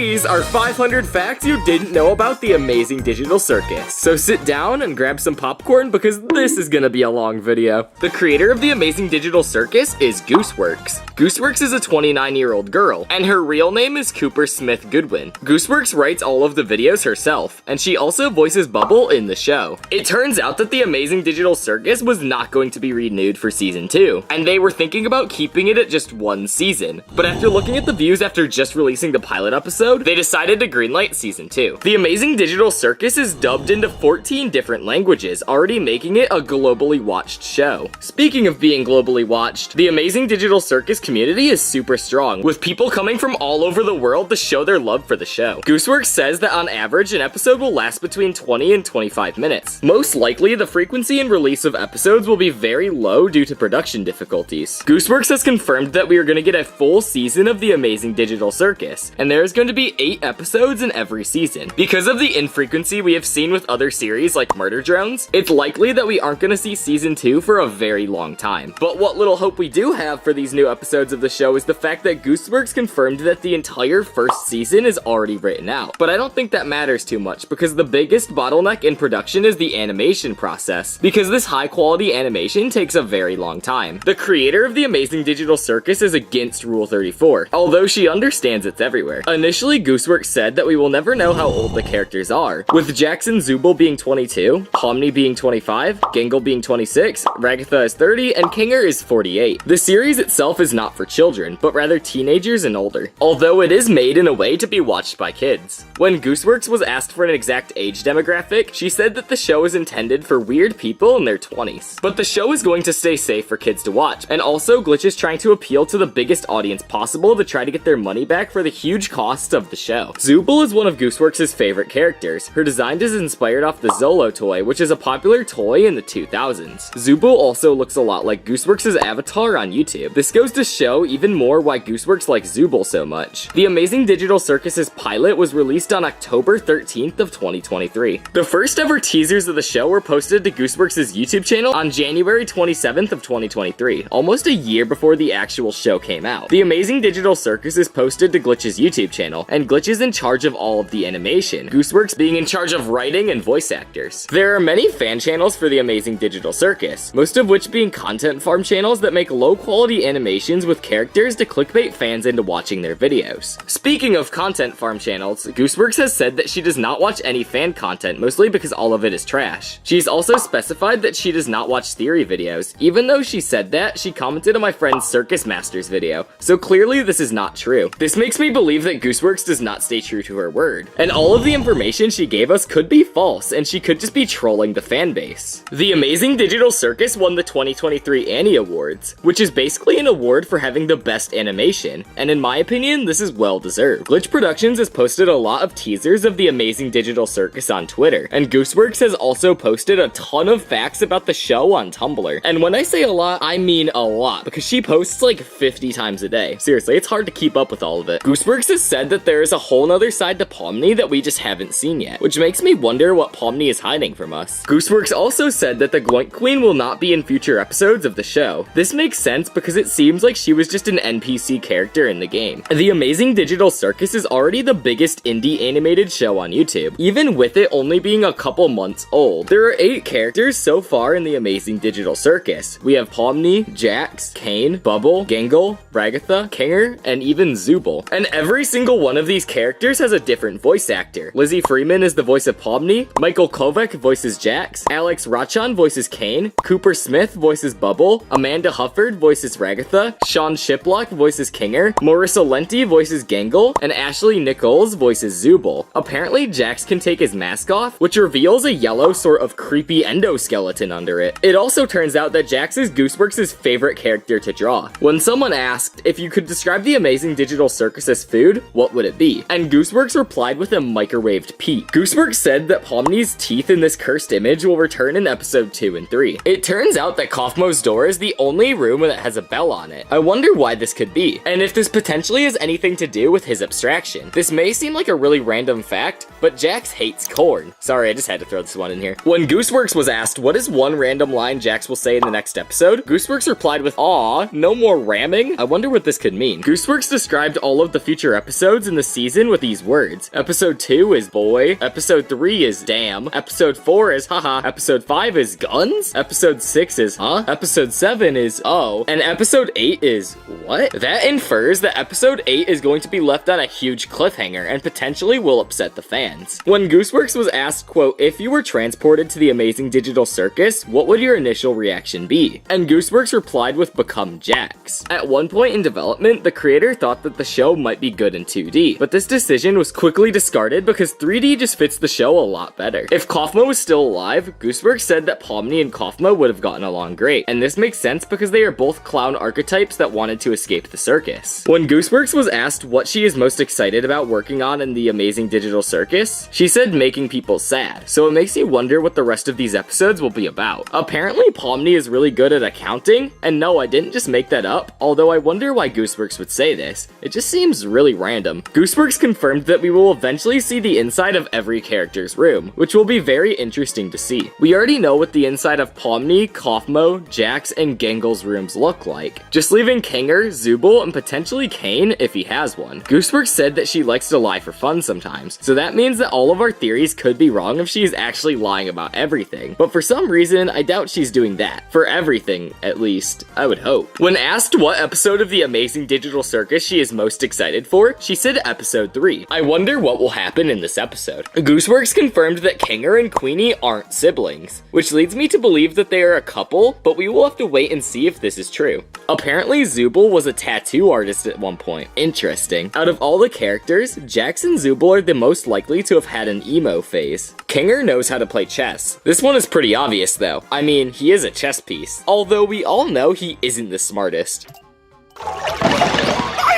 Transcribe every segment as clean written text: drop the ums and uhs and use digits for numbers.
These are 500 facts you didn't know about the Amazing Digital Circus. So sit down and grab some popcorn because this is gonna be a long video. The creator of the Amazing Digital Circus is Gooseworks. Gooseworks is a 29-year-old girl, and her real name is Cooper Smith Goodwin. Gooseworks writes all of the videos herself, and she also voices Bubble in the show. It turns out that the Amazing Digital Circus was not going to be renewed for season 2, and they were thinking about keeping it at just one season. But after looking at the views after just releasing the pilot episode, they decided to greenlight season 2. The Amazing Digital Circus is dubbed into 14 different languages, already making it a globally watched show. Speaking of being globally watched, the Amazing Digital Circus community is super strong, with people coming from all over the world to show their love for the show. Gooseworks says that on average, an episode will last between 20 and 25 minutes. Most likely, the frequency and release of episodes will be very low due to production difficulties. Gooseworks has confirmed that we are going to get a full season of the Amazing Digital Circus, and there is going to be 8 episodes in every season. Because of the infrequency we have seen with other series like Murder Drones, it's likely that we aren't going to see season 2 for a very long time. But what little hope we do have for these new episodes of the show is the fact that Gooseworks confirmed that the entire first season is already written out. But I don't think that matters too much because the biggest bottleneck in production is the animation process, because this high quality animation takes a very long time. The creator of the Amazing Digital Circus is against Rule 34, although she understands it's everywhere. Initially, Gooseworks said that we will never know how old the characters are, with Jackson Zooble being 22, Pomni being 25, Gangle being 26, Ragatha is 30, and Kinger is 48. The series itself is not for children, but rather teenagers and older, although it is made in a way to be watched by kids. When Gooseworks was asked for an exact age demographic, she said that the show is intended for weird people in their 20s. But the show is going to stay safe for kids to watch, and also Glitch is trying to appeal to the biggest audience possible to try to get their money back for the huge costs of the show. Zooble is one of Gooseworks' favorite characters. Her design is inspired off the Zolo toy, which is a popular toy in the 2000s. Zooble also looks a lot like Gooseworks' avatar on YouTube. This goes to show even more why Gooseworks likes Zooble so much. The Amazing Digital Circus's pilot was released on October 13th of 2023. The first ever teasers of the show were posted to Gooseworks' YouTube channel on January 27th of 2023, almost a year before the actual show came out. The Amazing Digital Circus is posted to Glitch's YouTube channel, and Glitch is in charge of all of the animation, Gooseworks being in charge of writing and voice actors. There are many fan channels for the Amazing Digital Circus, most of which being content farm channels that make low quality animations with characters to clickbait fans into watching their videos. Speaking of content farm channels, Gooseworks has said that she does not watch any fan content, mostly because all of it is trash. She's also specified that she does not watch theory videos. Even though she said that, she commented on my friend's Circus Masters video, so clearly this is not true. This makes me believe that Gooseworks does not stay true to her word, and all of the information she gave us could be false, and she could just be trolling the fan base. The Amazing Digital Circus won the 2023 Annie Awards, which is basically an award for having the best animation, and in my opinion, this is well deserved. Glitch Productions has posted a lot of teasers of the Amazing Digital Circus on Twitter, and Gooseworks has also posted a ton of facts about the show on Tumblr. And when I say a lot, I mean a lot, because she posts like 50 times a day. Seriously, it's hard to keep up with all of it. Gooseworks has said that there is a whole nother side to Pomni that we just haven't seen yet, which makes me wonder what Pomni is hiding from us. Gooseworks also said that the Gloink Queen will not be in future episodes of the show. This makes sense because it seems like she was just an NPC character in the game. The Amazing Digital Circus is already the biggest indie animated show on YouTube, even with it only being a couple months old. There are 8 characters so far in the Amazing Digital Circus. We have Pomni, Jax, Kane, Bubble, Gangle, Ragatha, Kinger, and even Zooble. And every single one of these characters has a different voice actor. Lizzie Freeman is the voice of Pomni, Michael Kovac voices Jax, Alex Rachon voices Kane, Cooper Smith voices Bubble, Amanda Hufford voices Ragatha, Sean Shiplock voices Kinger, Marissa Lenti voices Gangle, and Ashley Nichols voices Zooble. Apparently, Jax can take his mask off, which reveals a yellow sort of creepy endoskeleton under it. It also turns out that Jax is Gooseworks' favorite character to draw. When someone asked if you could describe the Amazing Digital Circus as food, what would it be? And Gooseworks replied with a microwaved Pete. Gooseworks said that Pomni's teeth in this cursed image will return in episode 2 and 3. It turns out that Kaufmo's door is the only room that has a bell on it. I wonder why this could be, and if this potentially has anything to do with his abstraction. This may seem like a really random fact, but Jax hates corn. Sorry, I just had to throw this one in here. When Gooseworks was asked what is one random line Jax will say in the next episode, Gooseworks replied with, "Aw, no more ramming?" I wonder what this could mean. Gooseworks described all of the future episodes episodes in the season with these words. Episode 2 is boy, episode 3 is damn, episode 4 is haha, episode 5 is guns, episode 6 is huh, episode 7 is oh, and episode 8 is what? That infers that episode 8 is going to be left on a huge cliffhanger and potentially will upset the fans. When Gooseworks was asked, quote, if you were transported to the Amazing Digital Circus, what would your initial reaction be? And Gooseworks replied with become Jax. At one point in development, the creator thought that the show might be good in 2D, but this decision was quickly discarded because 3D just fits the show a lot better. If Kaufmo was still alive, Gooseworks said that Pomni and Kaufmo would have gotten along great, and this makes sense because they are both clown archetypes that wanted to escape the circus. When Gooseworks was asked what she is most excited about working on in the Amazing Digital Circus, she said making people sad, so it makes you wonder what the rest of these episodes will be about. Apparently Pomni is really good at accounting, and no, I didn't just make that up, although I wonder why Gooseworks would say this. It just seems really random. Gooseworks confirmed that we will eventually see the inside of every character's room, which will be very interesting to see. We already know what the inside of Pomni, Kaufmo, Jax, and Gangle's rooms look like, just leaving Kinger, Zooble, and potentially Kane if he has one. Gooseworks said that she likes to lie for fun sometimes, so that means that all of our theories could be wrong if she is actually lying about everything, but for some reason, I doubt she's doing that. For everything, at least, I would hope. When asked what episode of the Amazing Digital Circus she is most excited for, she said episode 3. I wonder what will happen in this episode. Gooseworks confirmed that Kinger and Queenie aren't siblings, which leads me to believe that they are a couple, but we will have to wait and see if this is true. Apparently, Zooble was a tattoo artist at one point. Interesting. Out of all the characters, Jax and Zooble are the most likely to have had an emo phase. Kinger knows how to play chess. This one is pretty obvious though. I mean, he is a chess piece. Although we all know he isn't the smartest.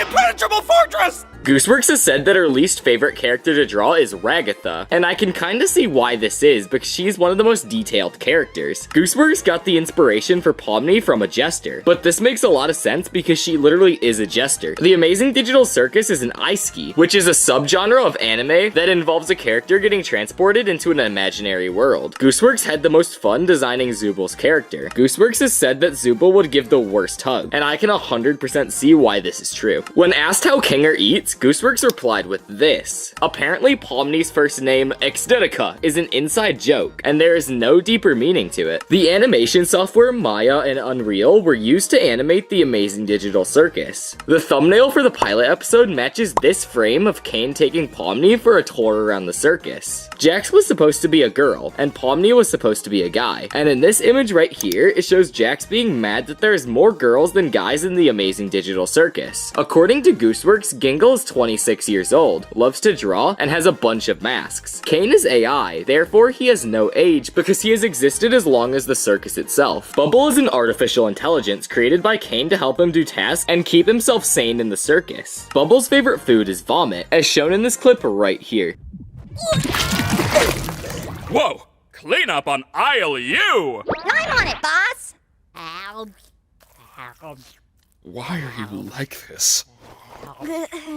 Impenetrable fortress! Gooseworks has said that her least favorite character to draw is Ragatha, and I can kinda see why this is because she's one of the most detailed characters. Gooseworks got the inspiration for Pomni from a jester, but this makes a lot of sense because she literally is a jester. The Amazing Digital Circus is an ice ski, which is a subgenre of anime that involves a character getting transported into an imaginary world. Gooseworks had the most fun designing Zooble's character. Gooseworks has said that Zooble would give the worst hug, and I can 100% see why this is true. When asked how Kinger eats, Gooseworks replied with this. Apparently Pomni's first name, Extetica, is an inside joke, and there is no deeper meaning to it. The animation software Maya and Unreal were used to animate the Amazing Digital Circus. The thumbnail for the pilot episode matches this frame of Kane taking Pomni for a tour around the circus. Jax was supposed to be a girl, and Pomni was supposed to be a guy, and in this image right here, it shows Jax being mad that there's more girls than guys in the Amazing Digital Circus. According to Gooseworks, Gangle is 26 years old, loves to draw, and has a bunch of masks. Kane is AI, therefore he has no age because he has existed as long as the circus itself. Bubble is an artificial intelligence created by Kane to help him do tasks and keep himself sane in the circus. Bubble's favorite food is vomit, as shown in this clip right here. Whoa! Clean up on aisle U! I'm on it, boss! Why are you like this?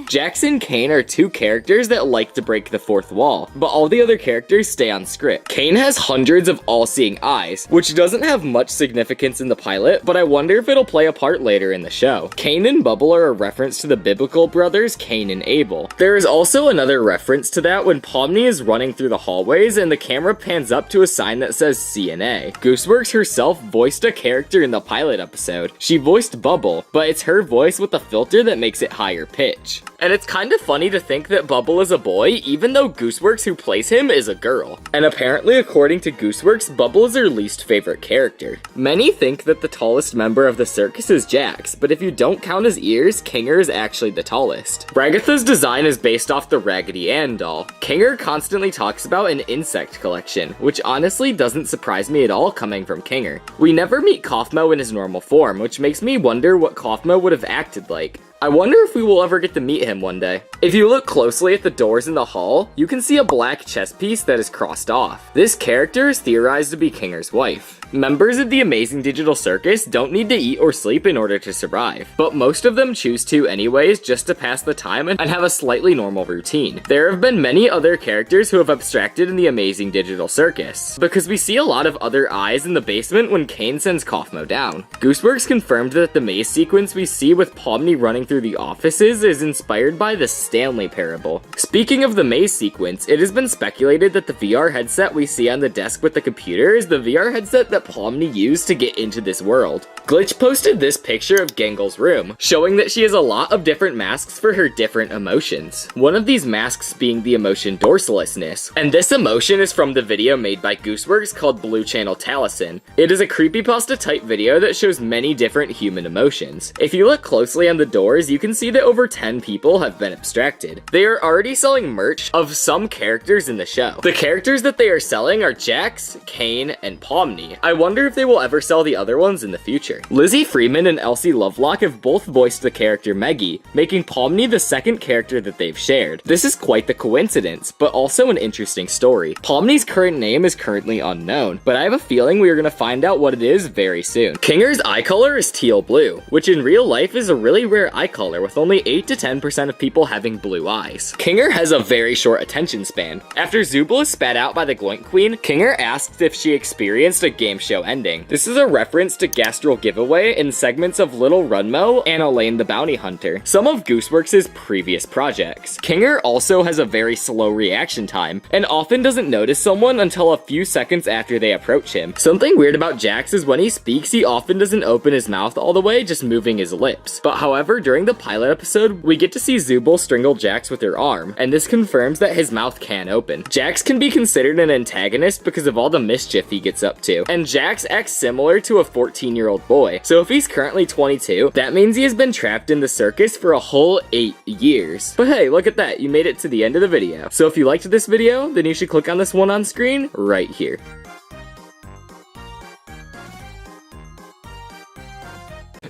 Jax and Kane are two characters that like to break the fourth wall, but all the other characters stay on script. Kane has hundreds of all-seeing eyes, which doesn't have much significance in the pilot, but I wonder if it'll play a part later in the show. Kane and Bubble are a reference to the biblical brothers Cain and Abel. There is also another reference to that when Pomni is running through the hallways and the camera pans up to a sign that says CNA. Gooseworks herself voiced a character in the pilot episode. She voiced Bubble, but it's her voice with a filter that makes it higher pitch. And it's kind of funny to think that Bubble is a boy, even though Gooseworks, who plays him, is a girl. And apparently, according to Gooseworks, Bubble is her least favorite character. Many think that the tallest member of the circus is Jax, but if you don't count his ears, Kinger is actually the tallest. Ragatha's design is based off the Raggedy Ann doll. Kinger constantly talks about an insect collection, which honestly doesn't surprise me at all coming from Kinger. We never meet Kaufmo in his normal form, which makes me wonder what Kaufmo would have acted like. I wonder if we will ever get to meet him one day. If you look closely at the doors in the hall, you can see a black chess piece that is crossed off. This character is theorized to be Kinger's wife. Members of the Amazing Digital Circus don't need to eat or sleep in order to survive, but most of them choose to anyways just to pass the time and have a slightly normal routine. There have been many other characters who have abstracted in the Amazing Digital Circus, because we see a lot of other eyes in the basement when Kane sends Kaufmo down. Gooseworks confirmed that the maze sequence we see with Pomni running through the offices is inspired by the Stanley Parable. Speaking of the maze sequence, it has been speculated that the VR headset we see on the desk with the computer is the VR headset that Pomni used to get into this world. Glitch posted this picture of Gangle's room, showing that she has a lot of different masks for her different emotions. One of these masks being the emotion dorsalessness, and this emotion is from the video made by Gooseworks called Blue Channel Taliesin. It is a creepypasta type video that shows many different human emotions. If you look closely on the doors, you can see that over 10 people have been abstracted. They are already selling merch of some characters in the show. The characters that they are selling are Jax, Kane, and Pomni. I wonder if they will ever sell the other ones in the future. Lizzie Freeman and Elsie Lovelock have both voiced the character Meggie, making Pomni the second character that they've shared. This is quite the coincidence, but also an interesting story. Pomni's current name is currently unknown, but I have a feeling we are going to find out what it is very soon. Kinger's eye color is teal blue, which in real life is a really rare eye color with only 8 to 10% of people having blue eyes. Kinger has a very short attention span. After Zooble is spat out by the Gloink Queen, Kinger asked if she experienced a game show ending. This is a reference to Gastrel Giveaway in segments of Little Runmo and Elaine the Bounty Hunter, some of Gooseworks' previous projects. Kinger also has a very slow reaction time, and often doesn't notice someone until a few seconds after they approach him. Something weird about Jax is when he speaks, he often doesn't open his mouth all the way, just moving his lips. But however, during the pilot episode, we get to see Zooble strangle Jax with her arm, and this confirms that his mouth can open. Jax can be considered an antagonist because of all the mischief he gets up to, and Jax acts similar to a 14-year-old boy, so if he's currently 22, that means he has been trapped in the circus for a whole 8 years. But hey, look at that, you made it to the end of the video. So if you liked this video, then you should click on this one on screen right here.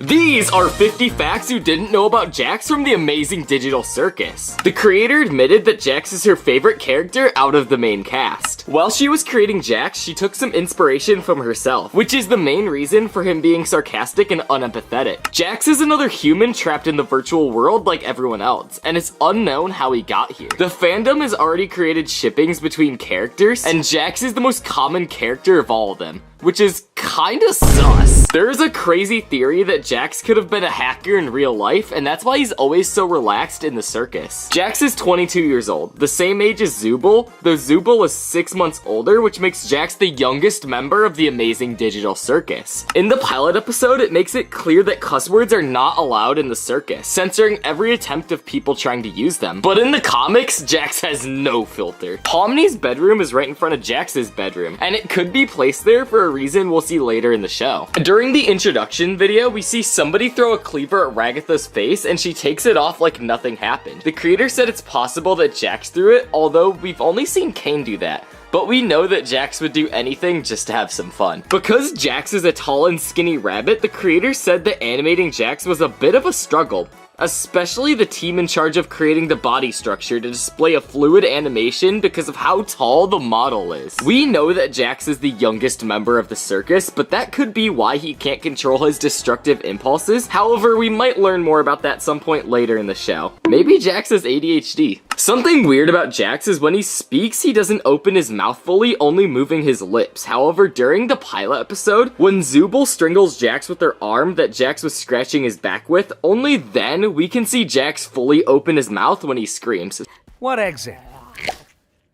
These are 50 facts you didn't know about Jax from the Amazing Digital Circus. The creator admitted that Jax is her favorite character out of the main cast. While she was creating Jax, she took some inspiration from herself, which is the main reason for him being sarcastic and unempathetic. Jax is another human trapped in the virtual world like everyone else, and it's unknown how he got here. The fandom has already created shippings between characters, and Jax is the most common character of all of them, which is kinda sus. There is a crazy theory that Jax could have been a hacker in real life, and that's why he's always so relaxed in the circus. Jax is 22 years old, the same age as Zooble, though Zooble is 6 months older, which makes Jax the youngest member of the Amazing Digital Circus. In the pilot episode, it makes it clear that cuss words are not allowed in the circus, censoring every attempt of people trying to use them. But in the comics, Jax has no filter. Pomni's bedroom is right in front of Jax's bedroom, and it could be placed there for a reason we'll see later in the show. During the introduction video, we see somebody throw a cleaver at Ragatha's face, and she takes it off like nothing happened. The creator said it's possible that Jax threw it, although we've only seen Kane do that. But we know that Jax would do anything just to have some fun. Because Jax is a tall and skinny rabbit, the creator said that animating Jax was a bit of a struggle, especially the team in charge of creating the body structure to display a fluid animation because of how tall the model is. We know that Jax is the youngest member of the circus, but that could be why he can't control his destructive impulses. However, we might learn more about that some point later in the show. Maybe Jax has ADHD. Something weird about Jax is when he speaks, he doesn't open his mouth fully, only moving his lips. However, during the pilot episode, when Zooble strangles Jax with her arm that Jax was scratching his back with, only then we can see Jax fully open his mouth when he screams. What exit?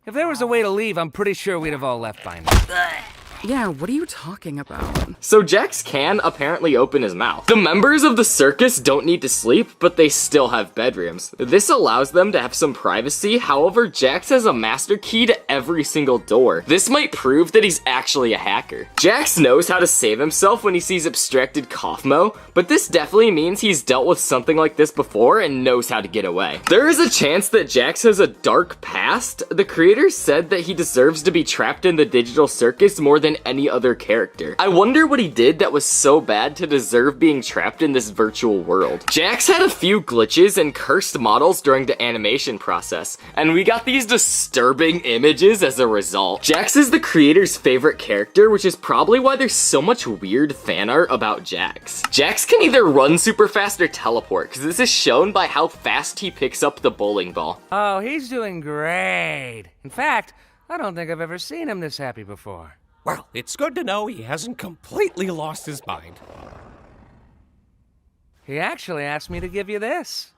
If there was a way to leave, I'm pretty sure we'd have all left by now. Yeah, what are you talking about? So Jax can apparently open his mouth. The members of the circus don't need to sleep, but they still have bedrooms. This allows them to have some privacy. However, Jax has a master key to every single door. This might prove that he's actually a hacker. Jax knows how to save himself when he sees abstracted Kaufmo, but this definitely means he's dealt with something like this before and knows how to get away. There is a chance that Jax has a dark past. The creators said that he deserves to be trapped in the digital circus more than any other character. I wonder what he did that was so bad to deserve being trapped in this virtual world. Jax had a few glitches and cursed models during the animation process, and we got these disturbing images as a result. Jax is the creator's favorite character, which is probably why there's so much weird fan art about Jax. Jax can either run super fast or teleport, because this is shown by how fast he picks up the bowling ball. Oh, he's doing great. In fact, I don't think I've ever seen him this happy before. Well, it's good to know he hasn't completely lost his mind. He actually asked me to give you this.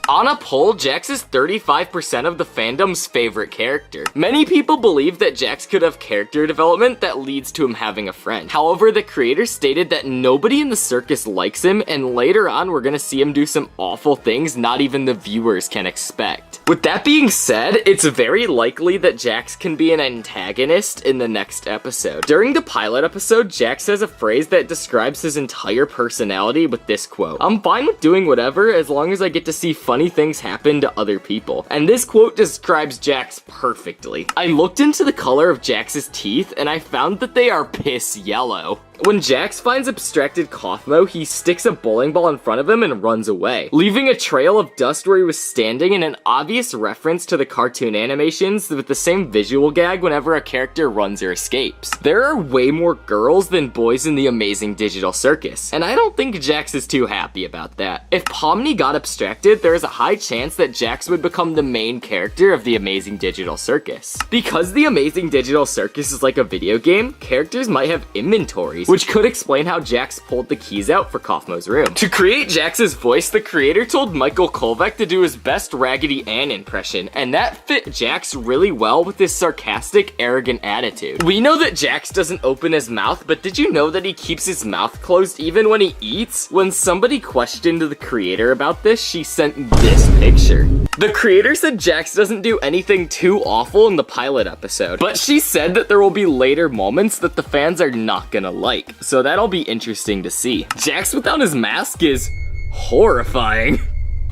On a poll, Jax is 35% of the fandom's favorite character. Many people believe that Jax could have character development that leads to him having a friend. However, the creator stated that nobody in the circus likes him, and later on we're gonna see him do some awful things not even the viewers can expect. With that being said, it's very likely that Jax can be an antagonist in the next episode. During the pilot episode, Jax has a phrase that describes his entire personality with this quote: "I'm fine with doing whatever as long as I get to see funny things happen to other people." And this quote describes Jax perfectly. I looked into the color of Jax's teeth and I found that they are piss yellow. When Jax finds abstracted Kaufmo, he sticks a bowling ball in front of him and runs away, leaving a trail of dust where he was standing and an obvious reference to the cartoon animations with the same visual gag whenever a character runs or escapes. There are way more girls than boys in the Amazing Digital Circus, and I don't think Jax is too happy about that. If Pomni got abstracted, there is a high chance that Jax would become the main character of the Amazing Digital Circus. Because the Amazing Digital Circus is like a video game, characters might have inventories, which could explain how Jax pulled the keys out for Kaufmo's room. To create Jax's voice, the creator told Michael Kolvek to do his best Raggedy Ann impression, and that fit Jax really well with his sarcastic, arrogant attitude. We know that Jax doesn't open his mouth, but did you know that he keeps his mouth closed even when he eats? When somebody questioned the creator about this, she sent this picture. The creator said Jax doesn't do anything too awful in the pilot episode, but she said that there will be later moments that the fans are not gonna like, so that'll be interesting to see. Jax without his mask is horrifying.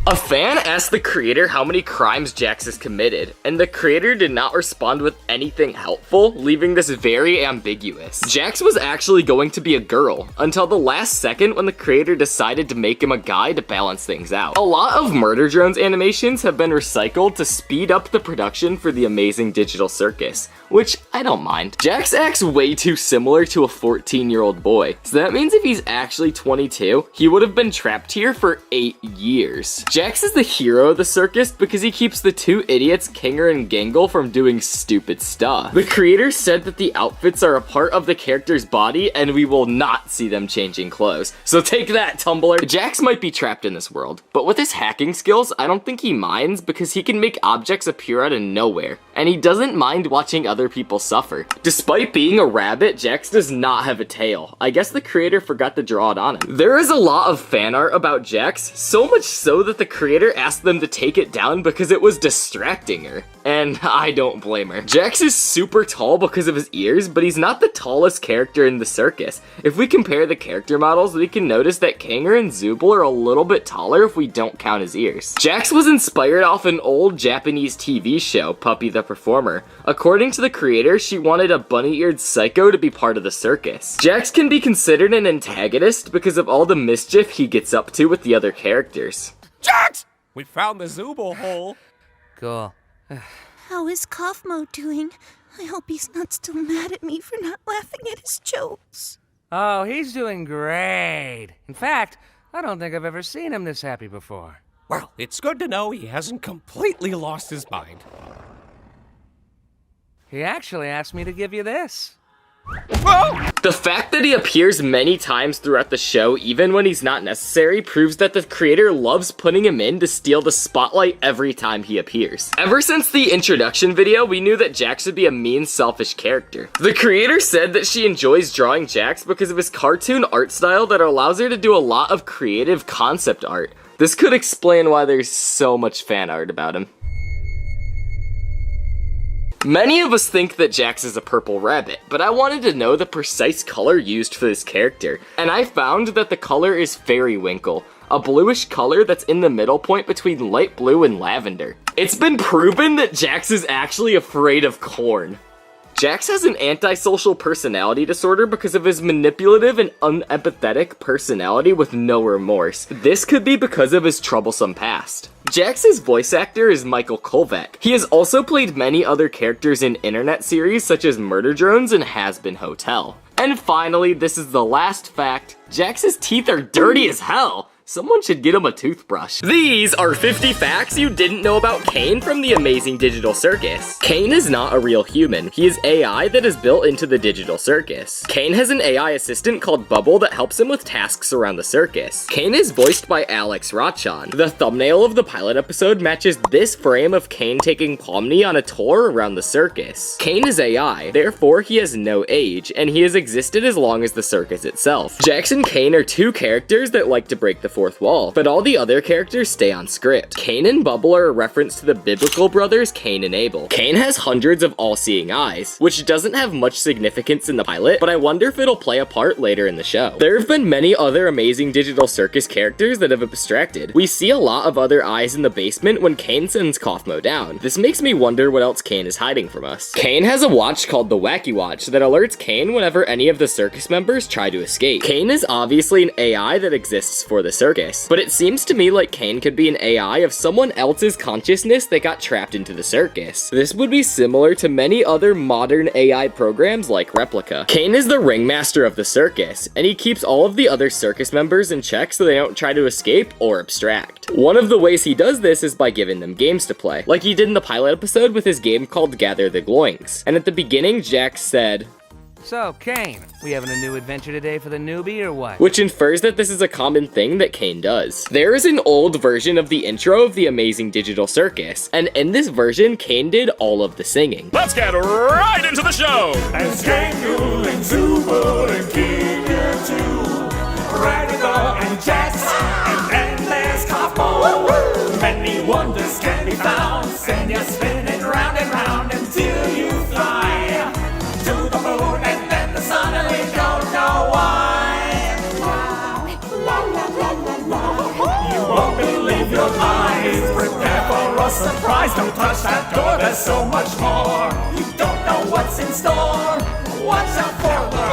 A fan asked the creator how many crimes Jax has committed, and the creator did not respond with anything helpful, leaving this very ambiguous. Jax was actually going to be a girl, until the last second when the creator decided to make him a guy to balance things out. A lot of Murder Drones animations have been recycled to speed up the production for the Amazing Digital Circus, which I don't mind. Jax acts way too similar to a 14-year-old boy, so that means if he's actually 22, he would have been trapped here for 8 years. Jax is the hero of the circus because he keeps the two idiots, Kane and Gangle, from doing stupid stuff. The creator said that the outfits are a part of the character's body and we will not see them changing clothes. So take that, Tumblr. Jax might be trapped in this world, but with his hacking skills, I don't think he minds because he can make objects appear out of nowhere, and he doesn't mind watching other people suffer. Despite being a rabbit, Jax does not have a tail. I guess the creator forgot to draw it on him. There is a lot of fan art about Jax, so much so that the creator asked them to take it down because it was distracting her. And I don't blame her. Jax is super tall because of his ears, but he's not the tallest character in the circus. If we compare the character models, we can notice that Kane and Zooble are a little bit taller if we don't count his ears. Jax was inspired off an old Japanese TV show, Puppy the Performer. According to the creator, she wanted a bunny-eared psycho to be part of the circus. Jax can be considered an antagonist because of all the mischief he gets up to with the other characters. Jax! We found the Zooble hole. Cool. How is Kaufmo doing? I hope he's not still mad at me for not laughing at his jokes. Oh, he's doing great. In fact, I don't think I've ever seen him this happy before. Well, it's good to know he hasn't completely lost his mind. He actually asked me to give you this. The fact that he appears many times throughout the show, even when he's not necessary, proves that the creator loves putting him in to steal the spotlight every time he appears. Ever since the introduction video, we knew that Jax would be a mean, selfish character. The creator said that she enjoys drawing Jax because of his cartoon art style that allows her to do a lot of creative concept art. This could explain why there's so much fan art about him. Many of us think that Jax is a purple rabbit, but I wanted to know the precise color used for this character, and I found that the color is Fairywinkle, a bluish color that's in the middle point between light blue and lavender. It's been proven that Jax is actually afraid of corn. Jax has an antisocial personality disorder because of his manipulative and unempathetic personality with no remorse. This could be because of his troublesome past. Jax's voice actor is Michael Kolvek. He has also played many other characters in internet series such as Murder Drones and Has Been Hotel. And finally, this is the last fact, Jax's teeth are dirty as hell. Someone should get him a toothbrush. These are 50 facts you didn't know about Kane from the Amazing Digital Circus. Kane is not a real human. He is AI that is built into the digital circus. Kane has an AI assistant called Bubble that helps him with tasks around the circus. Kane is voiced by Alex Rachan. The thumbnail of the pilot episode matches this frame of Kane taking Pomni on a tour around the circus. Kane is AI, therefore he has no age, and he has existed as long as the circus itself. Jax and Kane are two characters that like to break the fourth wall, but all the other characters stay on script. Kane and Bubble are a reference to the biblical brothers Cain and Abel. Kane has hundreds of all-seeing eyes, which doesn't have much significance in the pilot, but I wonder if it'll play a part later in the show. There have been many other Amazing Digital Circus characters that have abstracted. We see a lot of other eyes in the basement when Kane sends Kaufmo down. This makes me wonder what else Kane is hiding from us. Kane has a watch called the Wacky Watch that alerts Kane whenever any of the circus members try to escape. Kane is obviously an AI that exists for the circus, but it seems to me like Kane could be an AI of someone else's consciousness that got trapped into the circus. This would be similar to many other modern AI programs like Replica. Kane is the ringmaster of the circus, and he keeps all of the other circus members in check so they don't try to escape or abstract. One of the ways he does this is by giving them games to play, like he did in the pilot episode with his game called Gather the Gloings. And at the beginning, Jax said, So, Kane, we having a new adventure today for the newbie or what? which infers that this is a common thing that Kane does. There is an old version of the intro of the Amazing Digital Circus, and in this version, Kane did all of the singing. Let's get right into the show. There's Gangle and Zooble and Kane here too. Ragatha and Jax, and then there's Kaufmo. Many wonders can be found. Send you spinning round and round until you fly to the moon and then the sun, and we don't know why. You won't believe your eyes. Prepare for a surprise. Don't touch that door. There's so much more. You don't know what's in store. Watch out for the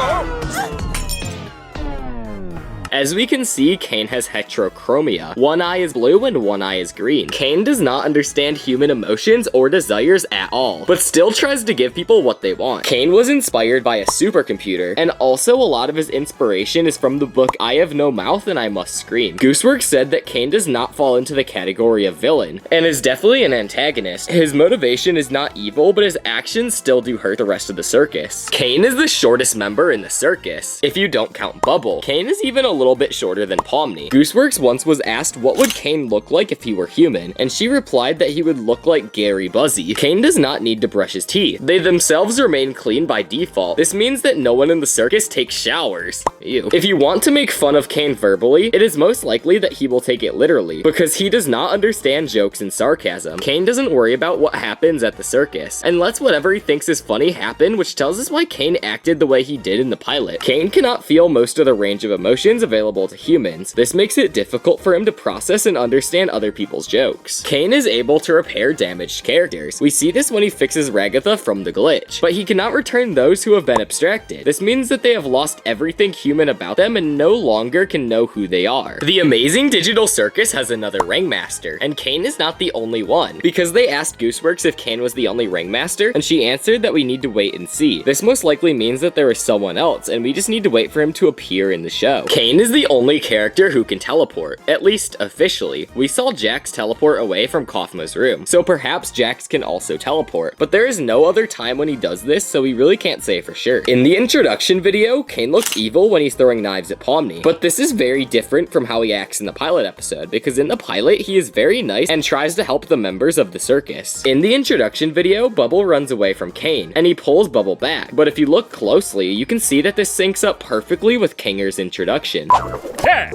As we can see, Kane has heterochromia. One eye is blue and one eye is green. Kane does not understand human emotions or desires at all, but still tries to give people what they want. Kane was inspired by a supercomputer, and also a lot of his inspiration is from the book I Have No Mouth and I Must Scream. Gooseworks said that Kane does not fall into the category of villain, and is definitely an antagonist. His motivation is not evil, but his actions still do hurt the rest of the circus. Kane is the shortest member in the circus, if you don't count Bubble. Kane is even a little bit shorter than Pomni. Gooseworks once was asked what would Kane look like if he were human, and she replied that he would look like Gary Buzzy. Kane does not need to brush his teeth. They themselves remain clean by default. This means that no one in the circus takes showers. Ew. If you want to make fun of Kane verbally, it is most likely that he will take it literally, because he does not understand jokes and sarcasm. Kane doesn't worry about what happens at the circus, and lets whatever he thinks is funny happen, which tells us why Kane acted the way he did in the pilot. Kane cannot feel most of the range of emotions available to humans. This makes it difficult for him to process and understand other people's jokes. Kane is able to repair damaged characters. We see this when he fixes Ragatha from the glitch, but he cannot return those who have been abstracted. This means that they have lost everything human about them and no longer can know who they are. The Amazing Digital Circus has another ringmaster, and Kane is not the only one, because they asked Gooseworks if Kane was the only ringmaster, and she answered that we need to wait and see. This most likely means that there is someone else, and we just need to wait for him to appear in the show. Kane is the only character who can teleport, at least officially. We saw Jax teleport away from Kaufmo's room, so perhaps Jax can also teleport, but there is no other time when he does this, so we really can't say for sure. In the introduction video, Kane looks evil when he's throwing knives at Pomni, but this is very different from how he acts in the pilot episode, because in the pilot, he is very nice and tries to help the members of the circus. In the introduction video, Bubble runs away from Kane, and he pulls Bubble back, but if you look closely, you can see that this syncs up perfectly with Kanger's introduction. Yeah.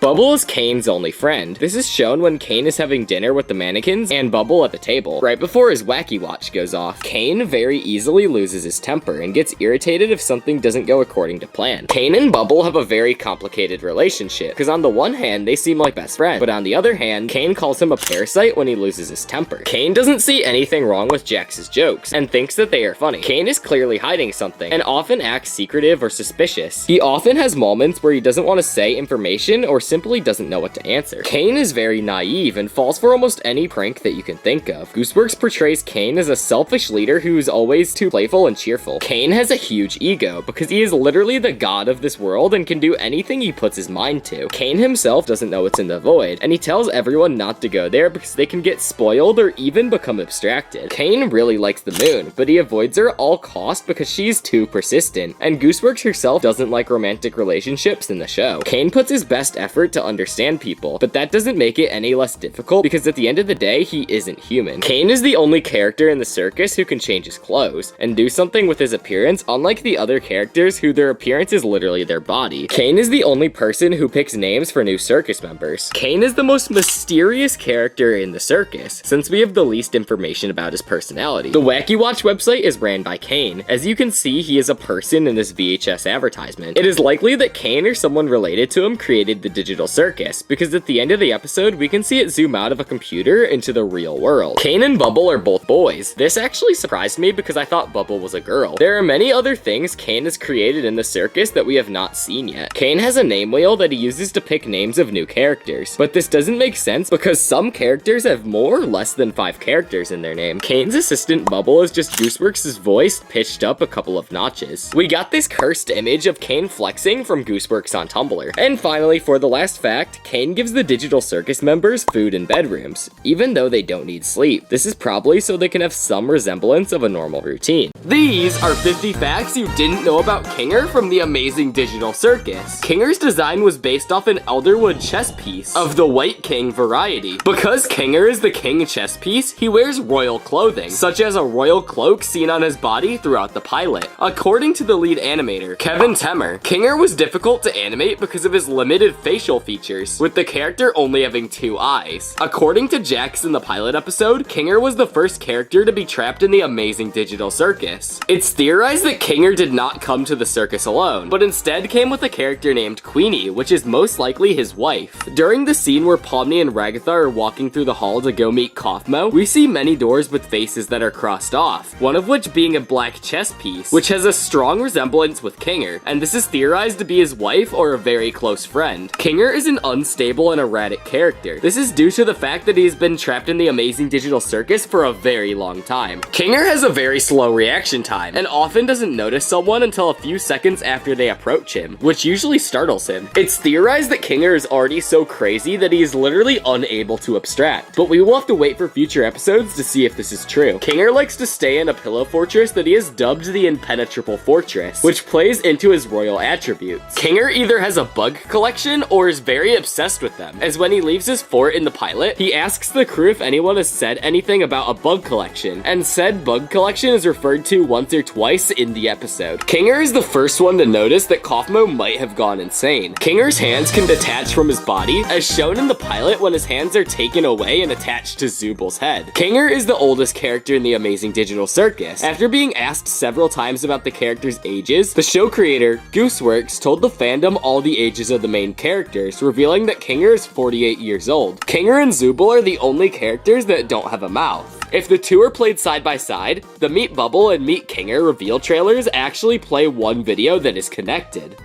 Bubble is Kane's only friend. This is shown when Kane is having dinner with the mannequins and Bubble at the table, right before his wacky watch goes off. Kane very easily loses his temper and gets irritated if something doesn't go according to plan. Kane and Bubble have a very complicated relationship, because on the one hand, they seem like best friends, but on the other hand, Kane calls him a parasite when he loses his temper. Kane doesn't see anything wrong with Jax's jokes, and thinks that they are funny. Kane is clearly hiding something, and often acts secretive or suspicious. He often has moments where he doesn't want to say information or simply simply doesn't know what to answer. Kane is very naive and falls for almost any prank that you can think of. Gooseworks portrays Kane as a selfish leader who's always too playful and cheerful. Kane has a huge ego because he is literally the god of this world and can do anything he puts his mind to. Kane himself doesn't know what's in the void, and he tells everyone not to go there because they can get spoiled or even become abstracted. Kane really likes the moon, but he avoids her at all costs because she's too persistent, and Gooseworks herself doesn't like romantic relationships in the show. Kane puts his best effort to understand people, but that doesn't make it any less difficult because at the end of the day, he isn't human. Kane is the only character in the circus who can change his clothes and do something with his appearance, unlike the other characters who their appearance is literally their body. Kane is the only person who picks names for new circus members. Kane is the most mysterious character in the circus, since we have the least information about his personality. The Wacky Watch website is ran by Kane. As you can see, he is a person in this VHS advertisement. It is likely that Kane or someone related to him created the digital circus, because at the end of the episode, we can see it zoom out of a computer into the real world. Kane and Bubble are both boys. This actually surprised me because I thought Bubble was a girl. There are many other things Kane has created in the circus that we have not seen yet. Kane has a name wheel that he uses to pick names of new characters, but this doesn't make sense because some characters have more or less than 5 characters in their name. Kane's assistant Bubble is just Gooseworks' voice pitched up a couple of notches. We got this cursed image of Kane flexing from Gooseworks on Tumblr. And finally, for the last fact, Kane gives the digital circus members food and bedrooms, even though they don't need sleep. This is probably so they can have some resemblance of a normal routine. These are 50 facts you didn't know about Kinger from the Amazing Digital Circus. Kinger's design was based off an Elderwood chess piece of the White King variety. Because Kinger is the king chess piece, he wears royal clothing, such as a royal cloak seen on his body throughout the pilot. According to the lead animator, Kevin Temmer, Kinger was difficult to animate because of his limited facial features, with the character only having 2 eyes. According to Jax in the pilot episode, Kinger was the first character to be trapped in the Amazing Digital Circus. It's theorized that Kinger did not come to the circus alone, but instead came with a character named Queenie, which is most likely his wife. During the scene where Pomni and Ragatha are walking through the hall to go meet Kaufmo, we see many doors with faces that are crossed off, one of which being a black chess piece, which has a strong resemblance with Kinger, and this is theorized to be his wife or a very close friend. Kinger is an unstable and erratic character. This is due to the fact that he has been trapped in the Amazing Digital Circus for a very long time. Kinger has a very slow reaction time, and often doesn't notice someone until a few seconds after they approach him, which usually startles him. It's theorized that Kinger is already so crazy that he is literally unable to abstract, but we will have to wait for future episodes to see if this is true. Kinger likes to stay in a pillow fortress that he has dubbed the Impenetrable Fortress, which plays into his royal attributes. Kinger either has a bug collection or is very obsessed with them, as when he leaves his fort in the pilot, he asks the crew if anyone has said anything about a bug collection, and said bug collection is referred to once or twice in the episode. Kinger is the first one to notice that Kaufmo might have gone insane. Kinger's hands can detach from his body, as shown in the pilot when his hands are taken away and attached to Zooble's head. Kinger is the oldest character in the Amazing Digital Circus. After being asked several times about the characters' ages, the show creator, Gooseworks, told the fandom all the ages of the main characters, revealing that Kinger is 48 years old. Kinger and Zooble are the only characters that don't have a mouth. If the two are played side by side, the Meet Bubble and Meet Kinger reveal trailers actually play one video that is connected.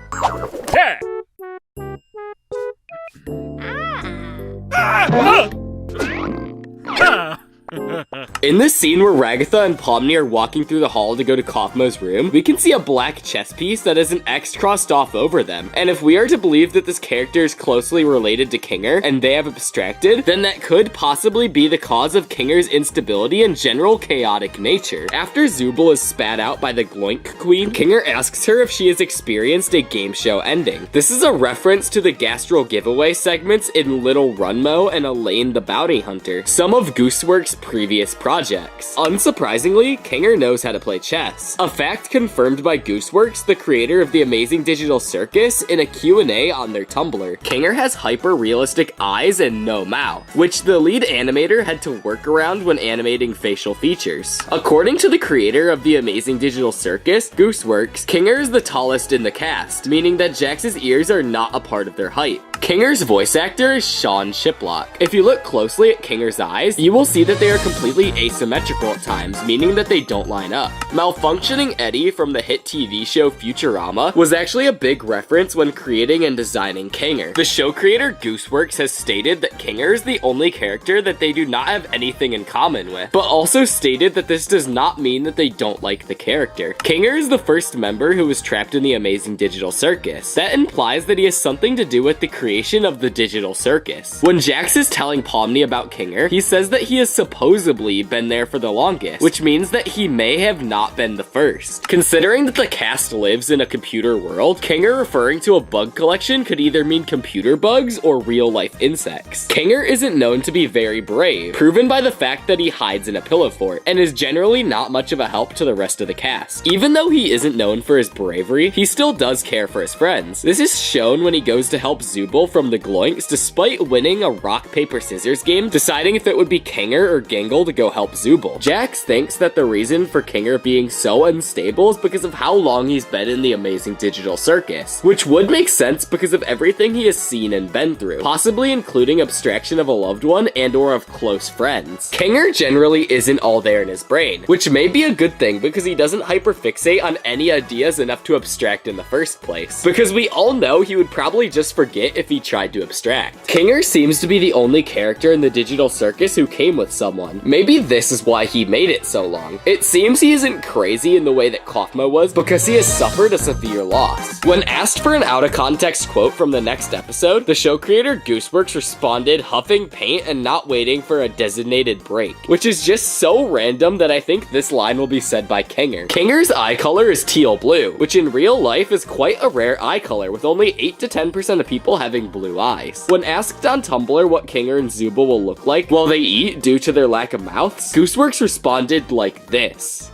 Yeah. In this scene where Ragatha and Pomni are walking through the hall to go to Kaufmo's room, we can see a black chess piece that has an X crossed off over them. And if we are to believe that this character is closely related to Kinger, and they have abstracted, then that could possibly be the cause of Kinger's instability and general chaotic nature. After Zooble is spat out by the Gloink Queen, Kinger asks her if she has experienced a game show ending. This is a reference to the Gastral giveaway segments in Little Runmo and Elaine the Bounty Hunter, some of Gooseworks' previous projects. Unsurprisingly, Kinger knows how to play chess, a fact confirmed by Gooseworks, the creator of the Amazing Digital Circus, in a Q&A on their Tumblr. Kinger has hyper-realistic eyes and no mouth, which the lead animator had to work around when animating facial features. According to the creator of the Amazing Digital Circus, Gooseworks, Kinger is the tallest in the cast, meaning that Jax's ears are not a part of their height. Kinger's voice actor is Sean Shiplock. If you look closely at Kinger's eyes, you will see that they are completely asymmetrical at times, meaning that they don't line up. Malfunctioning Eddie from the hit TV show Futurama was actually a big reference when creating and designing Kinger. The show creator Gooseworks has stated that Kinger is the only character that they do not have anything in common with, but also stated that this does not mean that they don't like the character. Kinger is the first member who was trapped in the Amazing Digital Circus. That implies that he has something to do with the creation of the Digital Circus. When Jax is telling Pomni about Kinger, he says that he has supposedly been there for the longest, which means that he may have not been the first. Considering that the cast lives in a computer world, Kinger referring to a bug collection could either mean computer bugs or real-life insects. Kinger isn't known to be very brave, proven by the fact that he hides in a pillow fort, and is generally not much of a help to the rest of the cast. Even though he isn't known for his bravery, he still does care for his friends. This is shown when he goes to help Zooble from the Gloinks despite winning a rock, paper, scissors game, deciding if it would be Kinger or Gangle to go help Zooble. Jax thinks that the reason for Kinger being so unstable is because of how long he's been in the Amazing Digital Circus, which would make sense because of everything he has seen and been through, possibly including abstraction of a loved one and or of close friends. Kinger generally isn't all there in his brain, which may be a good thing because he doesn't hyperfixate on any ideas enough to abstract in the first place, because we all know he would probably just forget if he tried to abstract. Kinger seems to be the only character in the Digital Circus who came with someone. Maybe this is why he made it so long. It seems he isn't crazy in the way that Kaufmo was because he has suffered a severe loss. When asked for an out-of-context quote from the next episode, the show creator Gooseworks responded huffing paint and not waiting for a designated break, which is just so random that I think this line will be said by Kinger. Kinger's eye color is teal blue, which in real life is quite a rare eye color, with only 8 to 10% of people having blue eyes. When asked on Tumblr what Kinger and Zooble will look like while they eat due to their lack of mouths, Gooseworks responded like this.